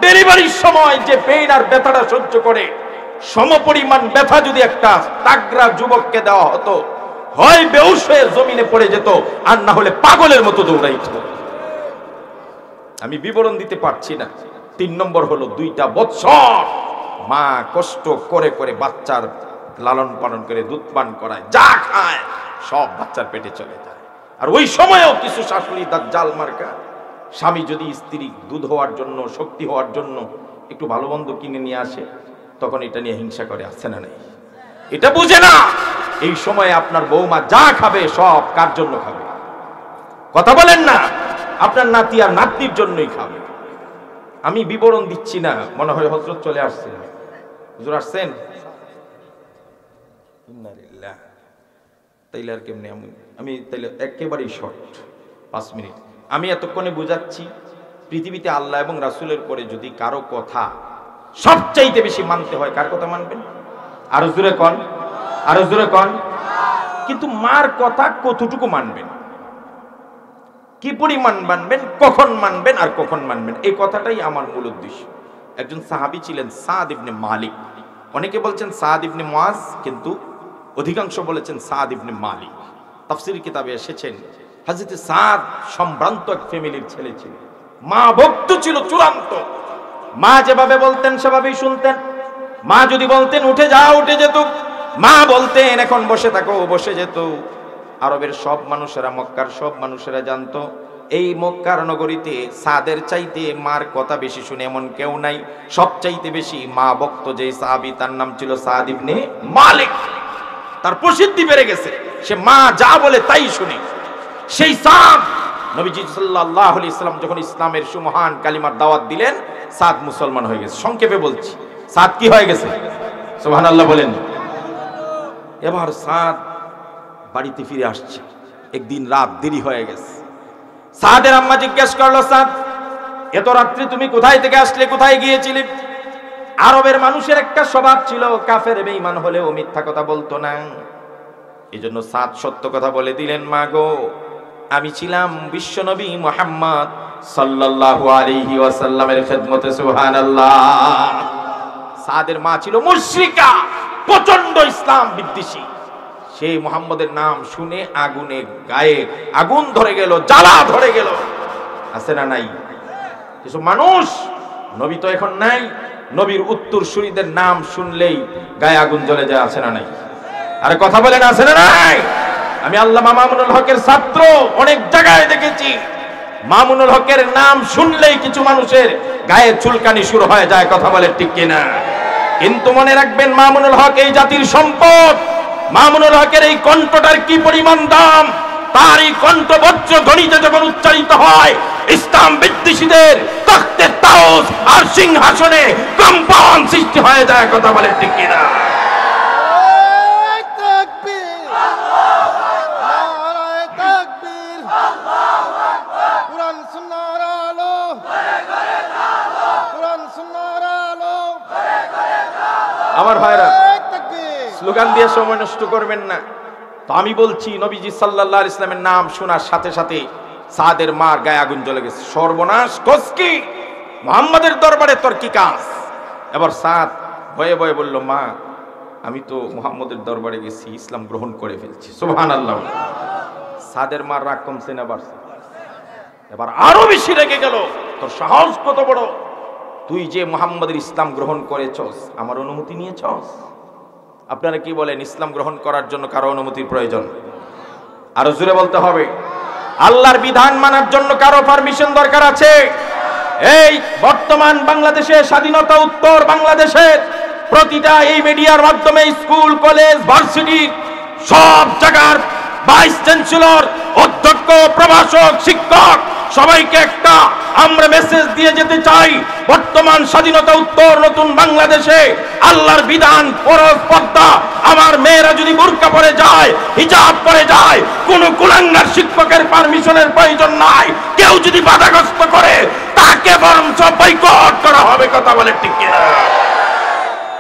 [SPEAKER 1] ডেলিভারির সময় যে পেইন আর ব্যথাটা সহ্য করে, সমপরিমাণ ব্যথা যদি একটা তাগড়া যুবককে দেওয়া হতো, হয় বেহুশ হয়ে জমিনে পড়ে যেত, আর না হলে পাগলের মতো দৌড়াইত। আমি বিবরণ দিতে পারছি না। 3 নম্বর হলো 2টা বছর মা কষ্ট করে করে বাচ্চার লালন পালন করে দুধ পান করায়, যা খায় সব বাচ্চার পেটে চলে যায়। আর ওই সময়েও কিছু শাশুড়ি দাজ্জাল মার্কা স্বামী যদি স্ত্রী দুধ হওয়ার জন্য, শক্তি হওয়ার জন্য একটু ভালো মন্দ কিনে নিয়ে আসে, তখন এটা নিয়ে হিংসা করে, আছে না নাই? এটা বুঝে না এই সময়ে আপনার বৌমা যা খাবে সব কার জন্য খাবে? কথা বলেন না। আপনার নাতি আর নাতনির জন্যই খাবে। আমি বিবরণ দিচ্ছি না, মনে হয় হযরত চলে আসছেন। হুজুর আসছেন? ইন্নালিল্লাহ। তাইলে আর কেমনে? আমি তাইলে একেবারেই শর্ট, 5 মিনিট। আমি এতক্ষণে বুঝাচ্ছি, পৃথিবীতে আল্লাহ এবং রাসূলের পরে যদি কারো কথা সবচাইতে বেশি মানতে হয়, কার কথা মানবেন? আরো জোরে কোন, আরো জোরে কোন। কিন্তু মার কথা কতটুকু মানবেন, কি পরিমাণ মানবেন, কখন মানবেন আর কখন মানবেন, এই কথাটাই আমার মূল উদ্দেশ্য। একজন সাহাবী ছিলেন সাদ ইবনে মালিক। অনেকে বলছেন সাদ ইবনে মুআজ, কিন্তু অধিকাংশ বলেছেন সাদ ইবনে মালিক। তাফসীর কিতাবে এসেছেন, হযরত সাদ সম্ভ্রান্ত এক ফ্যামিলির ছেলে ছিল। মা ভক্ত ছিল চূড়ান্ত। মা যেভাবে বলতেন সেভাবেই শুনতেন। মা যদি বলতেন উঠে যাও, উঠে যেত। মা বলতেন এখন বসে থাকো, বসে যেত। আরবের সব মানুষেরা, মক্কার সব মানুষেরা জানতো, এই মক্কার নগরীতে সাদের চাইতে মার কথা বেশি শুনে এমন কেউ নাই। সবচাইতে বেশি মা ভক্ত যে সাহাবী, তার নাম ছিল সাদ ইবনে মালিক। তার প্রসিদ্ধি বেড়ে গেছে, সে মা যা বলে তাই শুনে। সেই সাদ, নবীজি সাল্লাল্লাহু আলাইহি সাল্লাম যখন ইসলামের সুমহান কালিমার দাওয়াত দিলেন, সাদ মুসলমান হয়ে গেছে। সংক্ষেপে বলছি, সাদ কি হয়ে গেছে? সুবহানাল্লাহ বলেন। এবার সাদ বাড়িতে ফিরে আসছে। একদিন রাত দেরি হয়ে গেছে। সাদের আম্মা জিজ্ঞেস করলো, সাদ, এত রাত্রি তুমি কোথায় থেকে আসলে, কোথায় গিয়েছিলে? আরবের মানুষের একটা স্বভাব ছিল, কাফের বেঈমান হলেও মিথ্যা কথা বলতো না। এজন্য সাদ সত্য কথা বলে দিলেন, মা গো, আমি ছিলাম বিশ্বনবী মুহাম্মদ সাল্লাল্লাহু আলাইহি ওয়াসাল্লামের খেদমতে। সুবহানাল্লাহ। সাদের মা ছিল মুশরিকা, প্রচন্ড ইসলাম বিদ্বেষী। সেই মুহাম্মদের নাম শুনে আগুনে গায়ে আগুন ধরে গেল, জ্বালা ধরে গেল। আছে না নাই? কিছু মানুষ, নবী তো এখন নাই, নবীর উত্তরসূরিদের নাম শুনলেই গায়ে আগুন জ্বলে যায়। আছে না নাই? আরে কথা বলেন, আছে না নাই? আমি আল্লামা মামুনুল হকের ছাত্র, অনেক জায়গায় দেখেছি মামুনুল হকের নাম শুনলেই কিছু মানুষের গায়ে চুলকানি শুরু হয়ে যায়। কথা বলে ঠিক কিনা? কিন্তু মনে রাখবেন, মামুনুল হক এই জাতির সম্পদ। মামুনুল হকের এই কণ্ঠটার কি পরিমাণ দাম! তার এই কণ্ঠ বজ্র ধ্বনিতে যখন উচ্চারিত হয়, ইসলাম বিদ্বেষীদের তখতে তাউস আর সিংহাসনে কম্পন সৃষ্টি হয়ে যায়। কথা বলে ঠিক কিনা? আমার ভাইরা, স্লোগান দিয়ে সময় নষ্ট করবেন না। তো আমি বলছি, নবীজি সাল্লাল্লাহু আলাইহি ওয়াসাল্লামের নাম শোনার সাথে সাথে সাদের মার গায়ে আগুন জ্বলে গেছে। সর্বনাশ, কসকি মুহাম্মাদের দরবারে তোর কি কাজ? এবার সাদ ভয়ে ভয়ে বলল, মা, আমি তো মুহাম্মাদের দরবারে গেছি, ইসলাম গ্রহণ করে ফেলছি। সুবহানাল্লাহ। সাদের মার রাগ কমছে না বাড়ছে? এবার আরো বেশি রেগে গেল, তোর সাহস কত বড়! তুই যে মুহাম্মাদের ইসলাম গ্রহণ করেছস, আমার অনুমতি নিয়েছস? আপনারা কি বলেন, ইসলাম গ্রহণ করার জন্য কারো অনুমতির প্রয়োজন? আরো জোরে বলতে হবে। আল্লাহর বিধান মানার জন্য কারো পারমিশন দরকার আছে? এই বর্তমান বাংলাদেশে, স্বাধীনতা উত্তর বাংলাদেশে প্রতিটা এই মিডিয়ার মাধ্যমে স্কুল, কলেজ, ভার্সিটি সব জায়গার ভাইস চ্যান্সেলর, অধ্যক্ষ, প্রভাষক, শিক্ষক সবাইকে একটা আমরা মেসেজ দিয়ে যেতে চাই, বর্তমান স্বাধীনতা উত্তর নতুন বাংলাদেশে আল্লাহর বিধান ফরজ পর্দা, আমার মেয়েরা যদি বোরকা পরে যায়, হিজাব পরে যায়, কোন কুলাঙ্গার শিক্ষকের পারমিশনের প্রয়োজন নাই। কেউ যদি বাধাগ্রস্ত করে তাকে বরঞ্চ বয়কট করা হবে। কথা বলে ঠিক কিনা?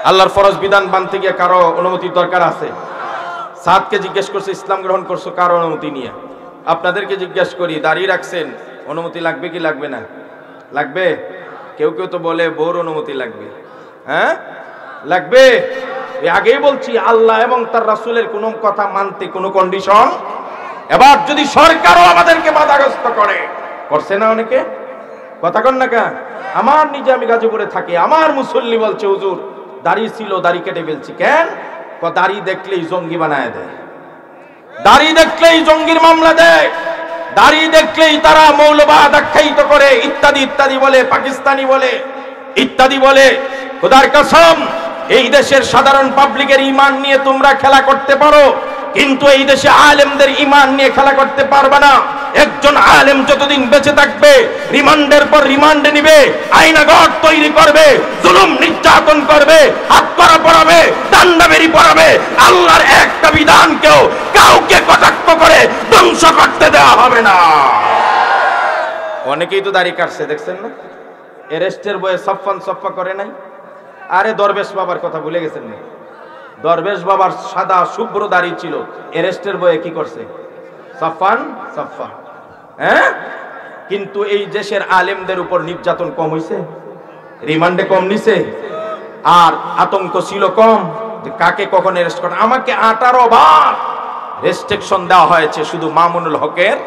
[SPEAKER 1] আল্লাহর ফরজ বিধান মানতে গিয়ে কারো অনুমতির দরকার আছে? সাদকে জিজ্ঞেস করছে ইসলাম গ্রহণ করছো কারো অনুমতি নিয়ে? আপনাদেরকে জিজ্ঞেস করি, দাঁড়িয়ে রাখছেন, অনুমতি লাগবে কি লাগবে না? লাগবে। কেউ কেউ তো বলে বউর অনুমতি লাগবে। হ্যাঁ, লাগবে। আগেই বলছি, আল্লাহ এবং তার রাসূলের কোন কথা মানতে কোনো কন্ডিশন। এবার যদি সরকারও আমাদেরকে বাধাগ্রস্ত করে, করছে না অনেকে, কথা কন না কেন? আমার নিজে, আমি গাজীপুরে থাকি, আমার মুসল্লি বলছে হুজুর দাড়ি ছিল, দাড়ি কেটে ফেলছি। কেন? দাড়ি দেখলেই জঙ্গি বানায় দেয়, দাড়ি দেখলেই জঙ্গির মামলা দেয়, দাড়ি দেখলেই তারা মৌলবাদ আখ্যায়িত করে, ইত্যাদি ইত্যাদি বলে, পাকিস্তানি বলে, ইত্যাদি বলে। খোদার কসম, এই দেশের সাধারণ পাবলিকের ঈমান নিয়ে তোমরা খেলা করতে পারো, কিন্তু এই দেশে আলেমদের ঈমান নিয়ে খেলা করতে পারবে না। একজন আলেম যতদিন বেঁচে থাকবে রিমান্ডের পর রিমান্ডে নিবে, আইনাগর তৈরি করবে, জুলুম নির্যাতন করবে, হাত করা পড়াবে, ডান্ডাবেরি পড়াবে। আল্লাহর একটা বিধানকেও কাউকে কটাক্ষ করে ধ্বংস করতে দেওয়া হবে না। অনেকেই তো দাড়ি কাটছে, দেখছেন না? এরেস্টের বয়ে সফান সফা করে নাই। আরে দরবেশ বাবার কথা ভুলে গেছেন না? দরবেশ বাবার সাদা শুভ্র দাড়ি ছিল, এরেস্টের বয়ে কি করছে? সফান সফা। হ্যাঁ, কিন্তু এই দেশের আলেমদের উপর নির্যাতন কম হইছে? রিমান্ডে কম নিছে? আর আতঙ্ক ছিল কম যে কাকে কখন অ্যারেস্ট করে। আমাকে 18 বার রেস্ট্রিকশন দেওয়া হয়েছে শুধু মামুনুল হকের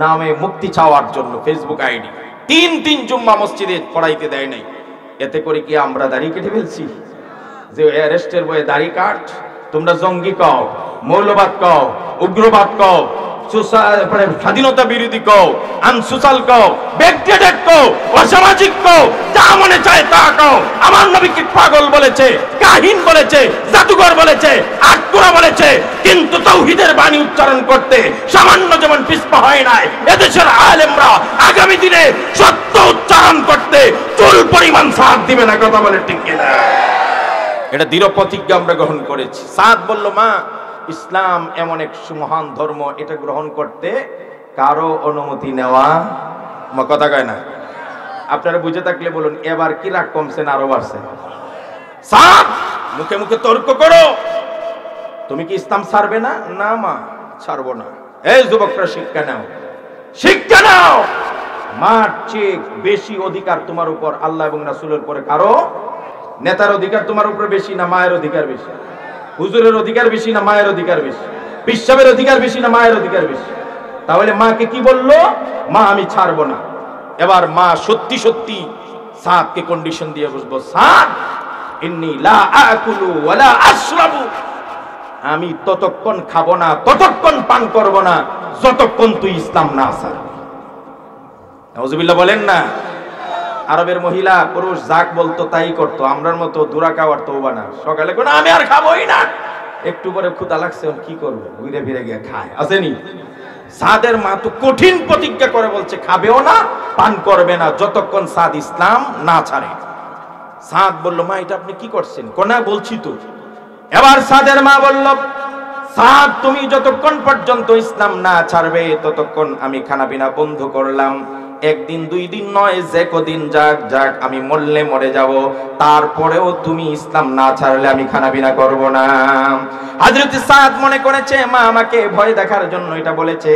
[SPEAKER 1] নামে মুক্তি চাওয়ার জন্য। ফেসবুক আইডি তিন জুম্মা মসজিদে পড়াইতে দেয় নাই। এতে করে কি আমরা দাড়ি কেটে ফেলছি? যে অ্যারেস্টের বয়ে দাড়ি কাট, তোমরা জঙ্গি কও, মৌলবাদ কও, উগ্রবাদ কও, স্বাধীনতা বিরোধী কও, আনসোশাল কও, ব্যাকডেটেড কও, অসামাজিক কও, যা মনে চায় তা কও। আমার নবীকে পাগল বলেছে, কাহিন বলেছে, জাদুঘর বলেছে, আটকুরা বলেছে, কিন্তু তাওহীদের বাণী উচ্চারণ করতে সামান্য যেমন পিছপা হয় নাই, এদেশের আলেমরা আগামী দিনে সত্য উচ্চারণ করতে চুল পরিমাণ সাথ দিবে না। কথা বলে ঠিক কিনা? এটা দৃঢ় প্রতিজ্ঞা আমরা গ্রহণ করেছি। সাদ বলল, মা ইসলাম এমন এক সুমহান ধর্ম, এটা গ্রহণ করতে কারো অনুমতি নেওয়া। মা কথা কয় না? আপনারা বুঝে থাকলে বলুন, এবার কি রাগ কমছে না আরো বাড়ছে? সাদ মুখে মুখে তর্ক করো, তুমি কি ইসলাম ছাড়বে না? না মা, ছাড়বো না। এই যুবকরা শিক্ষা নাও, শিক্ষা নাও। মার চেয়ে বেশি অধিকার তোমার উপর আল্লাহ এবং রাসূলের পরে কারো? নেতার অধিকার তোমার উপর বেশি না মায়ের অধিকার বেশি? হুজুরের অধিকার বেশি না মায়ের অধিকার বেশি? পিসাবের অধিকার বেশি না মায়ের অধিকার বেশি? তাহলে মাকে কি বললো? মা আমি ছাড়বো না। এবার মা সত্যি সত্যি সাদকে কন্ডিশন দিয়ে বসবো, সাদ ইন্নী লা আকুলু ওয়ালা আশরাবু, আমি ততক্ষণ খাবো না, ততক্ষণ পান করব না যতক্ষণ তুই ইসলাম না ছাড়বি। নাউজুবিল্লাহ বলেন না? আরবের মহিলা পুরুষ যাক বলতো তাই করতো, আমরার মতো দুরা খাওয়ার তওবা না। সকালে কোনো আমি আর খাবোই না, একটু পরে ক্ষুধা লাগছে কি করবো, ঘুরে ফিরে গিয়ে খায়। আসেনি? সাদের মা তো কঠিন প্রতিজ্ঞা করে বলছে খাবেও না, পান করবে না যতক্ষণ সাদ ইসলাম না ছাড়ে। সাদ বলল, মা এটা আপনি কি করছেন? কোনা বলছি তো। এবার সাদের মা বলল, সাদ তুমি যতক্ষণ পর্যন্ত ইসলাম না ছাড়বে ততক্ষণ আমি খানা পিনা বন্ধ করলাম। একদিন দুই দিন নয়, যে কদিন যাক যাক, আমি মরলে মরে যাব, তারপরেও তুমি ইসলাম না ছাড়লে আমি খানা পিনা করব না। হযরত সাদ মনে করেছে মা আমাকে ভয় দেখার জন্য এটা বলেছে।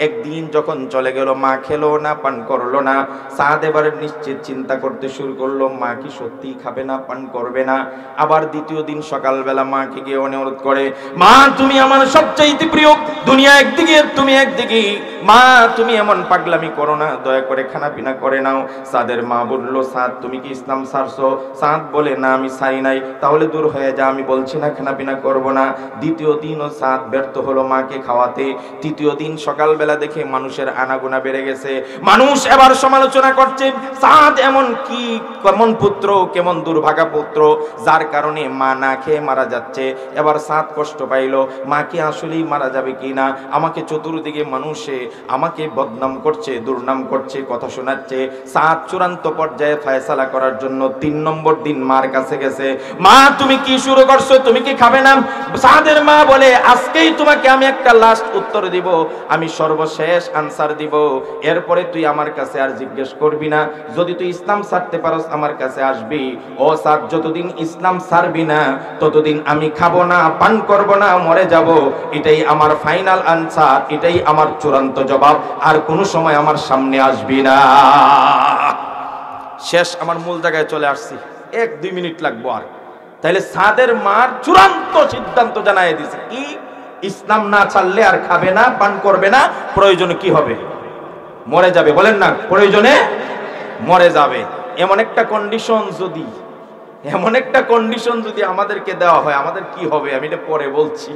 [SPEAKER 1] একদিন যখন চলে গেল, মা খেলো না, পান করলো না। সাদ এবারে নিশ্চিত চিন্তা করতে শুরু করলো, মা কি সত্যি খাবে না, পান করবে না। আবার দ্বিতীয় দিন সকালবেলা মাকে গিয়ে অনুরোধ করে, মা তুমি আমার সবচেয়ে প্রিয়, দুনিয়া একদিকে তুমি একদিকে, মা তুমি এমন পাগলামি করো না, দয়া করে খানা পিনা করে নাও। সাদের মা বলল, সাদ তুমি কি ইসলাম ছাড়ছো? সাদ বলে, না আমি ছাড়ি নাই। তাহলে দূর হয়ে যা, আমি বলছি না খানা পিনা করবো না। দ্বিতীয় দিনও সাদ ব্যর্থ হলো মাকে খাওয়াতে। তৃতীয় দিন সকালবেলা দেখে মানুষের আনাগোনা বেড়ে গেছে। মানুষ এবার সমালোচনা করছে, সাদ এমন কি কেমন পুত্র, কেমন দুর্ভাগা পুত্র, যার কারণে মা না খেয়ে মারা যাচ্ছে। এবার সাদ কষ্ট পাইল, মা কি আসলেই মারা যাবে কিনা। আমাকে চতুর্দিকে মানুষে আমাকে বদনাম করছে, দুর্নাম করছে, কথা শোনাচ্ছে। সাদ চূড়ান্ত পর্যায়ে ফয়সালা করার জন্য 3 নম্বর দিন মার কাছে গেছে। মা তুমি কি শুরু করছো, তুমি কি খাবে না? সাদের মা বলে, আজকেই তোমাকে আমি একটা লাস্ট উত্তর দিব, আমি সর্বশেষ আনসার দিব। এরপরে তুই আমার কাছে আর জিজ্ঞেস করবি না। যদি তুই ইসলাম ছাড়তে পারস আমার কাছে আসবি। ও সাদ, যতদিন ইসলাম ছাড়বি না ততদিন আমি খাবো না, পান করব না, মরে যাব। এটাই আমার ফাইনাল আনসার, এটাই আমার চূড়ান্ত জবাব। আর কোনো সময় আমার সামনে আসবি না। শেষ, আমার মূল জায়গায় চলে আসছি, 1-2 মিনিট লাগবো আর। তাহলে সাদের মার চূড়ান্ত সিদ্ধান্ত জানাই দিছে কি, ইসলাম না ছাড়লে আর খাবে না, পান করবে না, প্রয়োজনে কি হবে, মরে যাবে। বলেন না, প্রয়োজনে মরে যাবে। এমন একটা কন্ডিশন যদি আমাদেরকে দেওয়া হয়, আমাদের কি হবে আমি এটা পরে বলছি।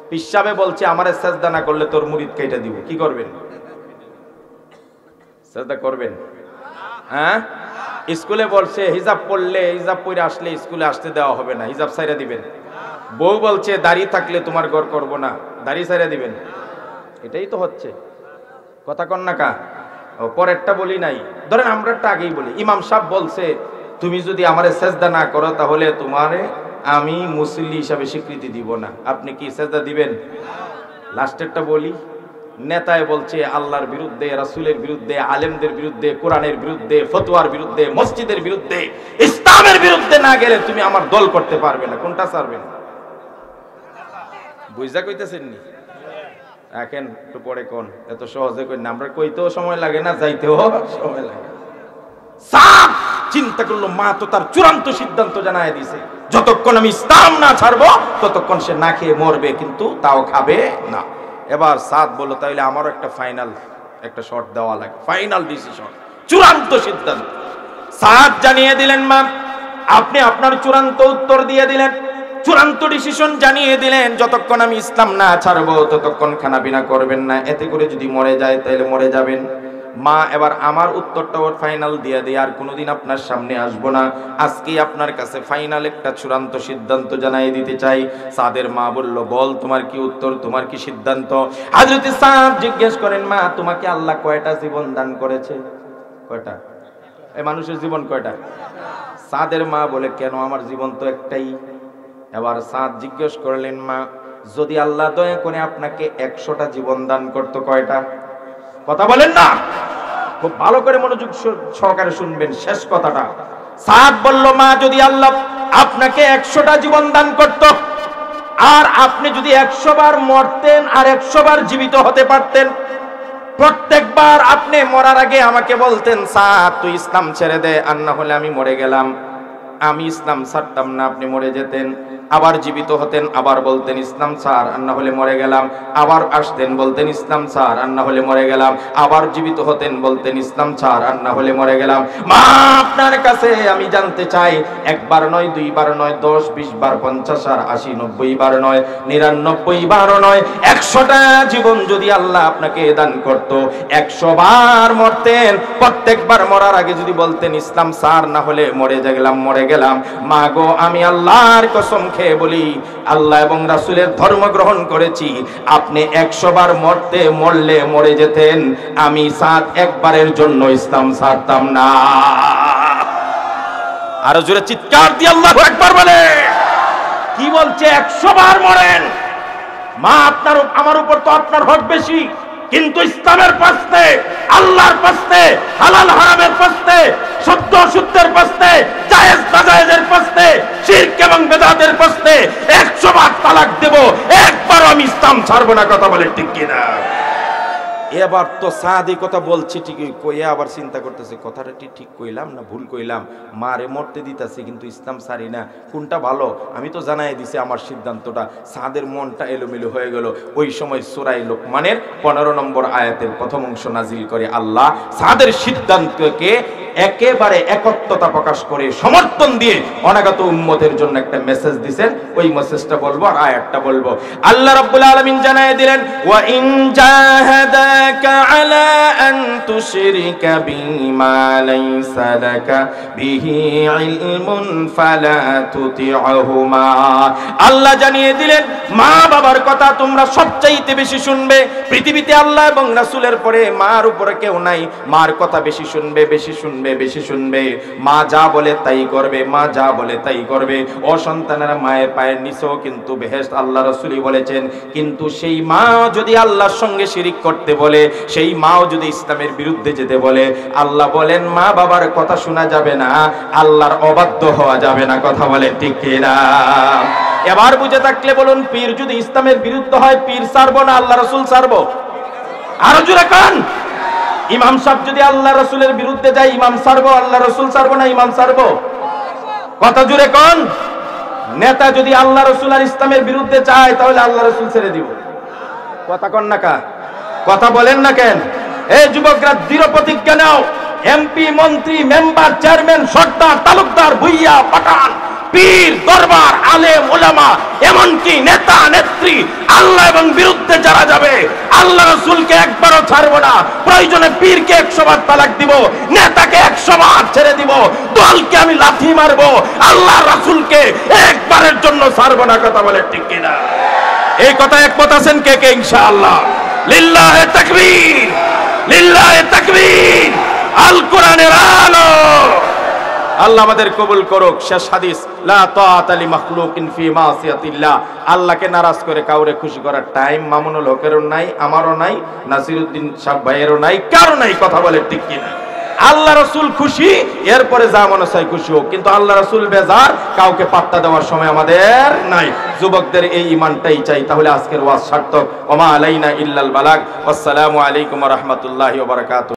[SPEAKER 1] পিসাবে বলছে, আমারে সেজদা না করলে তোর মুরিদ কেটে দিব। কি করবেন? সেজদা করবেন? হ্যাঁ, স্কুলে বলছে হিজাব পড়লে, হিজাব পরে আসলে স্কুলে আসতে দেওয়া হবে না, হিজাব ছাইরা দিবেন। বউ বলছে দাড়ি থাকলে তোমার ঘর করব না, দাড়ি ছাইরা দিবেন। এটাই তো হচ্ছে, কথা কন না কা। পরেরটা বলি নাই, ধরেন আমরাটা আগেই বলি। ইমাম সাহেব বলছে, তুমি যদি আমারে সেজদা না করো তাহলে তোমারে আমি মুসল্লি হিসাবে স্বীকৃতি দিব না। আপনি কি সেজদা দিবেন? লাস্টেরটা বলি, নেতায় বলছে আল্লাহর বিরুদ্ধে, রাসূলের বিরুদ্ধে, আলেমদের বিরুদ্ধে, কোরআনের বিরুদ্ধে, ফতোয়ার বিরুদ্ধে, মসজিদের বিরুদ্ধে, ইসলামের বিরুদ্ধে না গেলে তুমি আমার দল করতে পারবে না। কোনটা ছাড়বেন? বুঝা কইতেছেন নি? এখন একটু পরে কোন, এত সহজে কই না, আমরা কইতেও সময় লাগে না, যাইতেও সময় লাগে। সাপ চিন্তা করলো, মা তো তার চূড়ান্ত সিদ্ধান্ত জানায় দিছে, যতক্ষণ আমি ইসলাম না ছাড়বো ততক্ষণ সে না খেয়ে মরবে, কিন্তু তাও খাবে না। এবার সাদ বলল, তাইলে আমারও একটা ফাইনাল একটা শর্ট দেওয়া লাগে, ফাইনাল ডিসিশন, চূড়ান্ত সিদ্ধান্ত। সাদ জানিয়ে দিলেন, মা আপনি আপনার চূড়ান্ত উত্তর দিয়ে দিলেন, চূড়ান্ত ডিসিশন জানিয়ে দিলেন, যতক্ষণ আমি ইসলাম না ছাড়বো ততক্ষণ খানা পিনা করবেন না। এতে করে যদি মরে যায় তাহলে মরে যাবেন। মা এবার আমার উত্তরটাও ফাইনাল দিয়ে দেয়, আর কোনোদিন আপনার সামনে আসবো না। আজকেই আপনার কাছে ফাইনাল একটা চূড়ান্ত সিদ্ধান্ত জানাই দিতে চাই। সাদের মা বলল, বল তোমার কি উত্তর, তোমার কি সিদ্ধান্ত? হযরত সাদ জিজ্ঞেস করেন, মা তোমাকে আল্লাহ কয়টা জীবন দান করেছে? কয়টা? এই মানুষের জীবন কয়টা? সাদের মা বলে, কেন আমার জীবন তো একটাই। এবার সাদ জিজ্ঞেস করলেন, মা যদি আল্লাহ দয়া করে আপনাকে 100টা জীবন দান করতো কয়টা? কথা বলেন না, খুব ভালো করে মনোযোগ সহকারে শুনবেন শেষ কথাটা। সাদ বলল, মা যদি আল্লাহ আপনাকে 100টা জীবন দান করত, আর আপনি যদি 100 বার মরতেন আর 100 বার জীবিত হতে পারতেন, প্রত্যেকবার আপনি মরার আগে আমাকে বলতেন, সাদ তুই ইসলাম ছেড়ে দে, আর না হলে আমি মরে গেলাম। আমি ইসলাম ছাড়তাম না, আপনি মরে যেতেন। আবার জীবিত হতেন, আবার বলতেন ইসলাম ছাড়, আর না হলে মরে গেলাম। আবার আসতেন, বলতেন ইসলাম ছাড়, আর না হলে মরে গেলাম। আবার জীবিত হতেন, বলতেন ইসলাম ছাড়, আর না হলে মরে গেলাম। মা আপনার কাছে আমি জানতে চাই, 1 বার নয়, 2 বার নয়, 10, 20 বার, 50 আর 80, 90 বার নয়, 99 বারও নয়, 100টা জীবন যদি আল্লাহ আপনাকে দান করত, 100 বার মরতেন, প্রত্যেকবার মরার আগে যদি বলতেন ইসলাম ছাড়, না হলে মরে গেলাম, মরে গেলাম। মা গো, আমি আল্লাহর কসম খেয়ে বলি, আল্লাহ এবং রাসূলের ধর্ম গ্রহণ করেছি। আপনি 100 বার মরলে মরে যেতেন, আমি সাদ একবারের জন্য ইসলাম ছাড়তাম না। আরো জোরে চিৎকার দিয়ে আল্লাহু আকবার বলে। কি বলছে? 100 বার মরেন। মা আপনার আমার উপর তো আপনার হক বেশি, কিন্তু ইসলামের প্রশ্নে, আল্লাহর প্রশ্নে, হালাল হারামের প্রশ্নে, সত্য অসত্যের প্রশ্নে, জায়েজ নাজায়েজের প্রশ্নে, শিরক এবং বেদাতের প্রশ্নে 100 বার তালাক দেব, একবারও আমি ইসলাম ছাড়বো না। কথা বলে ঠিক কিনা? এবার তো সাদি কথা বলছি ঠিকই, কইয়া আবার চিন্তা করতেছে কথাটা ঠিক কইলাম না ভুল কইলাম, মারে মরতে দিতেছি কিন্তু ইসলাম সারি না, কোনটা ভালো? আমি তো জানাই দিছি আমার সিদ্ধান্তটা। সাদের মনটা এলোমেলো হয়ে গেল। ওই সময় সূরা লোকমানের 15 নম্বর আয়াতের প্রথম অংশ নাজিল করে আল্লাহ সাদের সিদ্ধান্তকে একেবারে একত্বতা প্রকাশ করে সমর্থন দিয়ে অনাগত উম্মতের জন্য একটা মেসেজ দিবেন। ওই মেসেজটা বলবো আর আয়াতটা বলবো। আল্লাহ রাব্বুল আলামিন জানায় দিলেন, ওয়া ইন জাহাদাকা আলা আন তুশরিকা বিমা লাইসা লাকা বিহি ইলমুন ফালা তুতি'হুমা। আল্লাহ জানিয়ে দিলেন, মা বাবার কথা তোমরা সবচাইতে বেশি শুনবে। পৃথিবীতে আল্লাহ এবং রাসূলের পরে মার উপরে কেউ নাই। মার কথা বেশি শুনবে, বেশি শুনবে, বেশি শুনবে। মা যা বলে তাই করবে, মা যা বলে তাই করবে। ও সন্তানেরা, মায়ের পায়ের নিচেও কিন্তু বেহেশত, আল্লাহ রাসূলই বলেছেন। কিন্তু সেই মা যদি আল্লাহর সঙ্গে শিরিক করতে বলে, সেই মাও যদি ইসলামের বিরুদ্ধে যেতে বলে, আল্লাহ বলেন মা বাবার কথা শোনা যাবে না, আল্লাহর অবাধ্য হওয়া যাবে না। কথা বলে ঠিক কিনা? এবার বুঝে থাকলে বলুন, পীর যদি ইসলামের বিরুদ্ধে হয়, পীর ছাড়বো না আল্লাহ রাসূল ছাড়বো? আরো জোরে কান। ইমাম সাহেব যদি আল্লাহ রাসূলের বিরুদ্ধে যায়, ইমাম ছাড়বো, আল্লাহ রাসূল ছাড়বো না ইমাম ছাড়বো? কথা জোরে কোন? নেতা যদি আল্লাহ রাসূল আর ইসলামের বিরুদ্ধে যায়, তাহলে আল্লাহ রাসূল ছেড়ে দিব। কথা কন না কা? কথা বলেন না কেন? এই যুবকরা দৃঢ় প্রতিজ্ঞা নাও। এমপি, মন্ত্রী, মেম্বার, চেয়ারম্যান, সর্দার, তালুকদার, ভুইয়া, পাঠান, পীর, দরবার, আলেম, ওলামা, এমনকি নেতা নেত্রী, আল্লাহ এবং বিরুদ্ধে যারা যাবে, আল্লাহ রাসূলকে একবারও ছাড়বো না। প্রয়োজনে পীরকে 100 বার তালাক দিব, নেতাকে 100 বার ছেড়ে দিব, দলকে আমি লাথি মারবো, আল্লাহ রাসূলকে একবারের জন্য ছাড়বো না। কথা বলে ঠিক কিনা? এই কথা একমত আছেন কে কে? ইনশাআল্লাহ। লিল্লাহে তাকবীর, লিল্লাহে তাকবীর। আল কোরআনের আলো। আল্লাহ আমাদের কবুল করুক। শেষ হাদিস, লা তাআতা লি মাখলুকিন ফি মাসিয়াতিল্লাহ। আল্লাহকে নারাজ করে কাউরে খুশি করার টাইম মামুনুল হকেরও নাই, আমারও নাই, নাসিরউদ্দিন সাহেব ভাইয়েরও নাই, কারো নাই। কথা বলে ঠিক কিনা? আল্লাহ রাসূল খুশি, এরপরে যা মনে চায় খুশি হোক, কিন্তু আল্লাহ রাসূল বেজার, কাউকে পাত্তা দেওয়ার সময় আমাদের নাই। যুবকদের এই ঈমানটাই চাই। তাহলে আজকের ওয়াজ সার্থক। ওমা আলাইনা ইল্লাল বালাগ। আসসালামু আলাইকুম ওয়া রাহমাতুল্লাহি ওয়া বারাকাতুহু।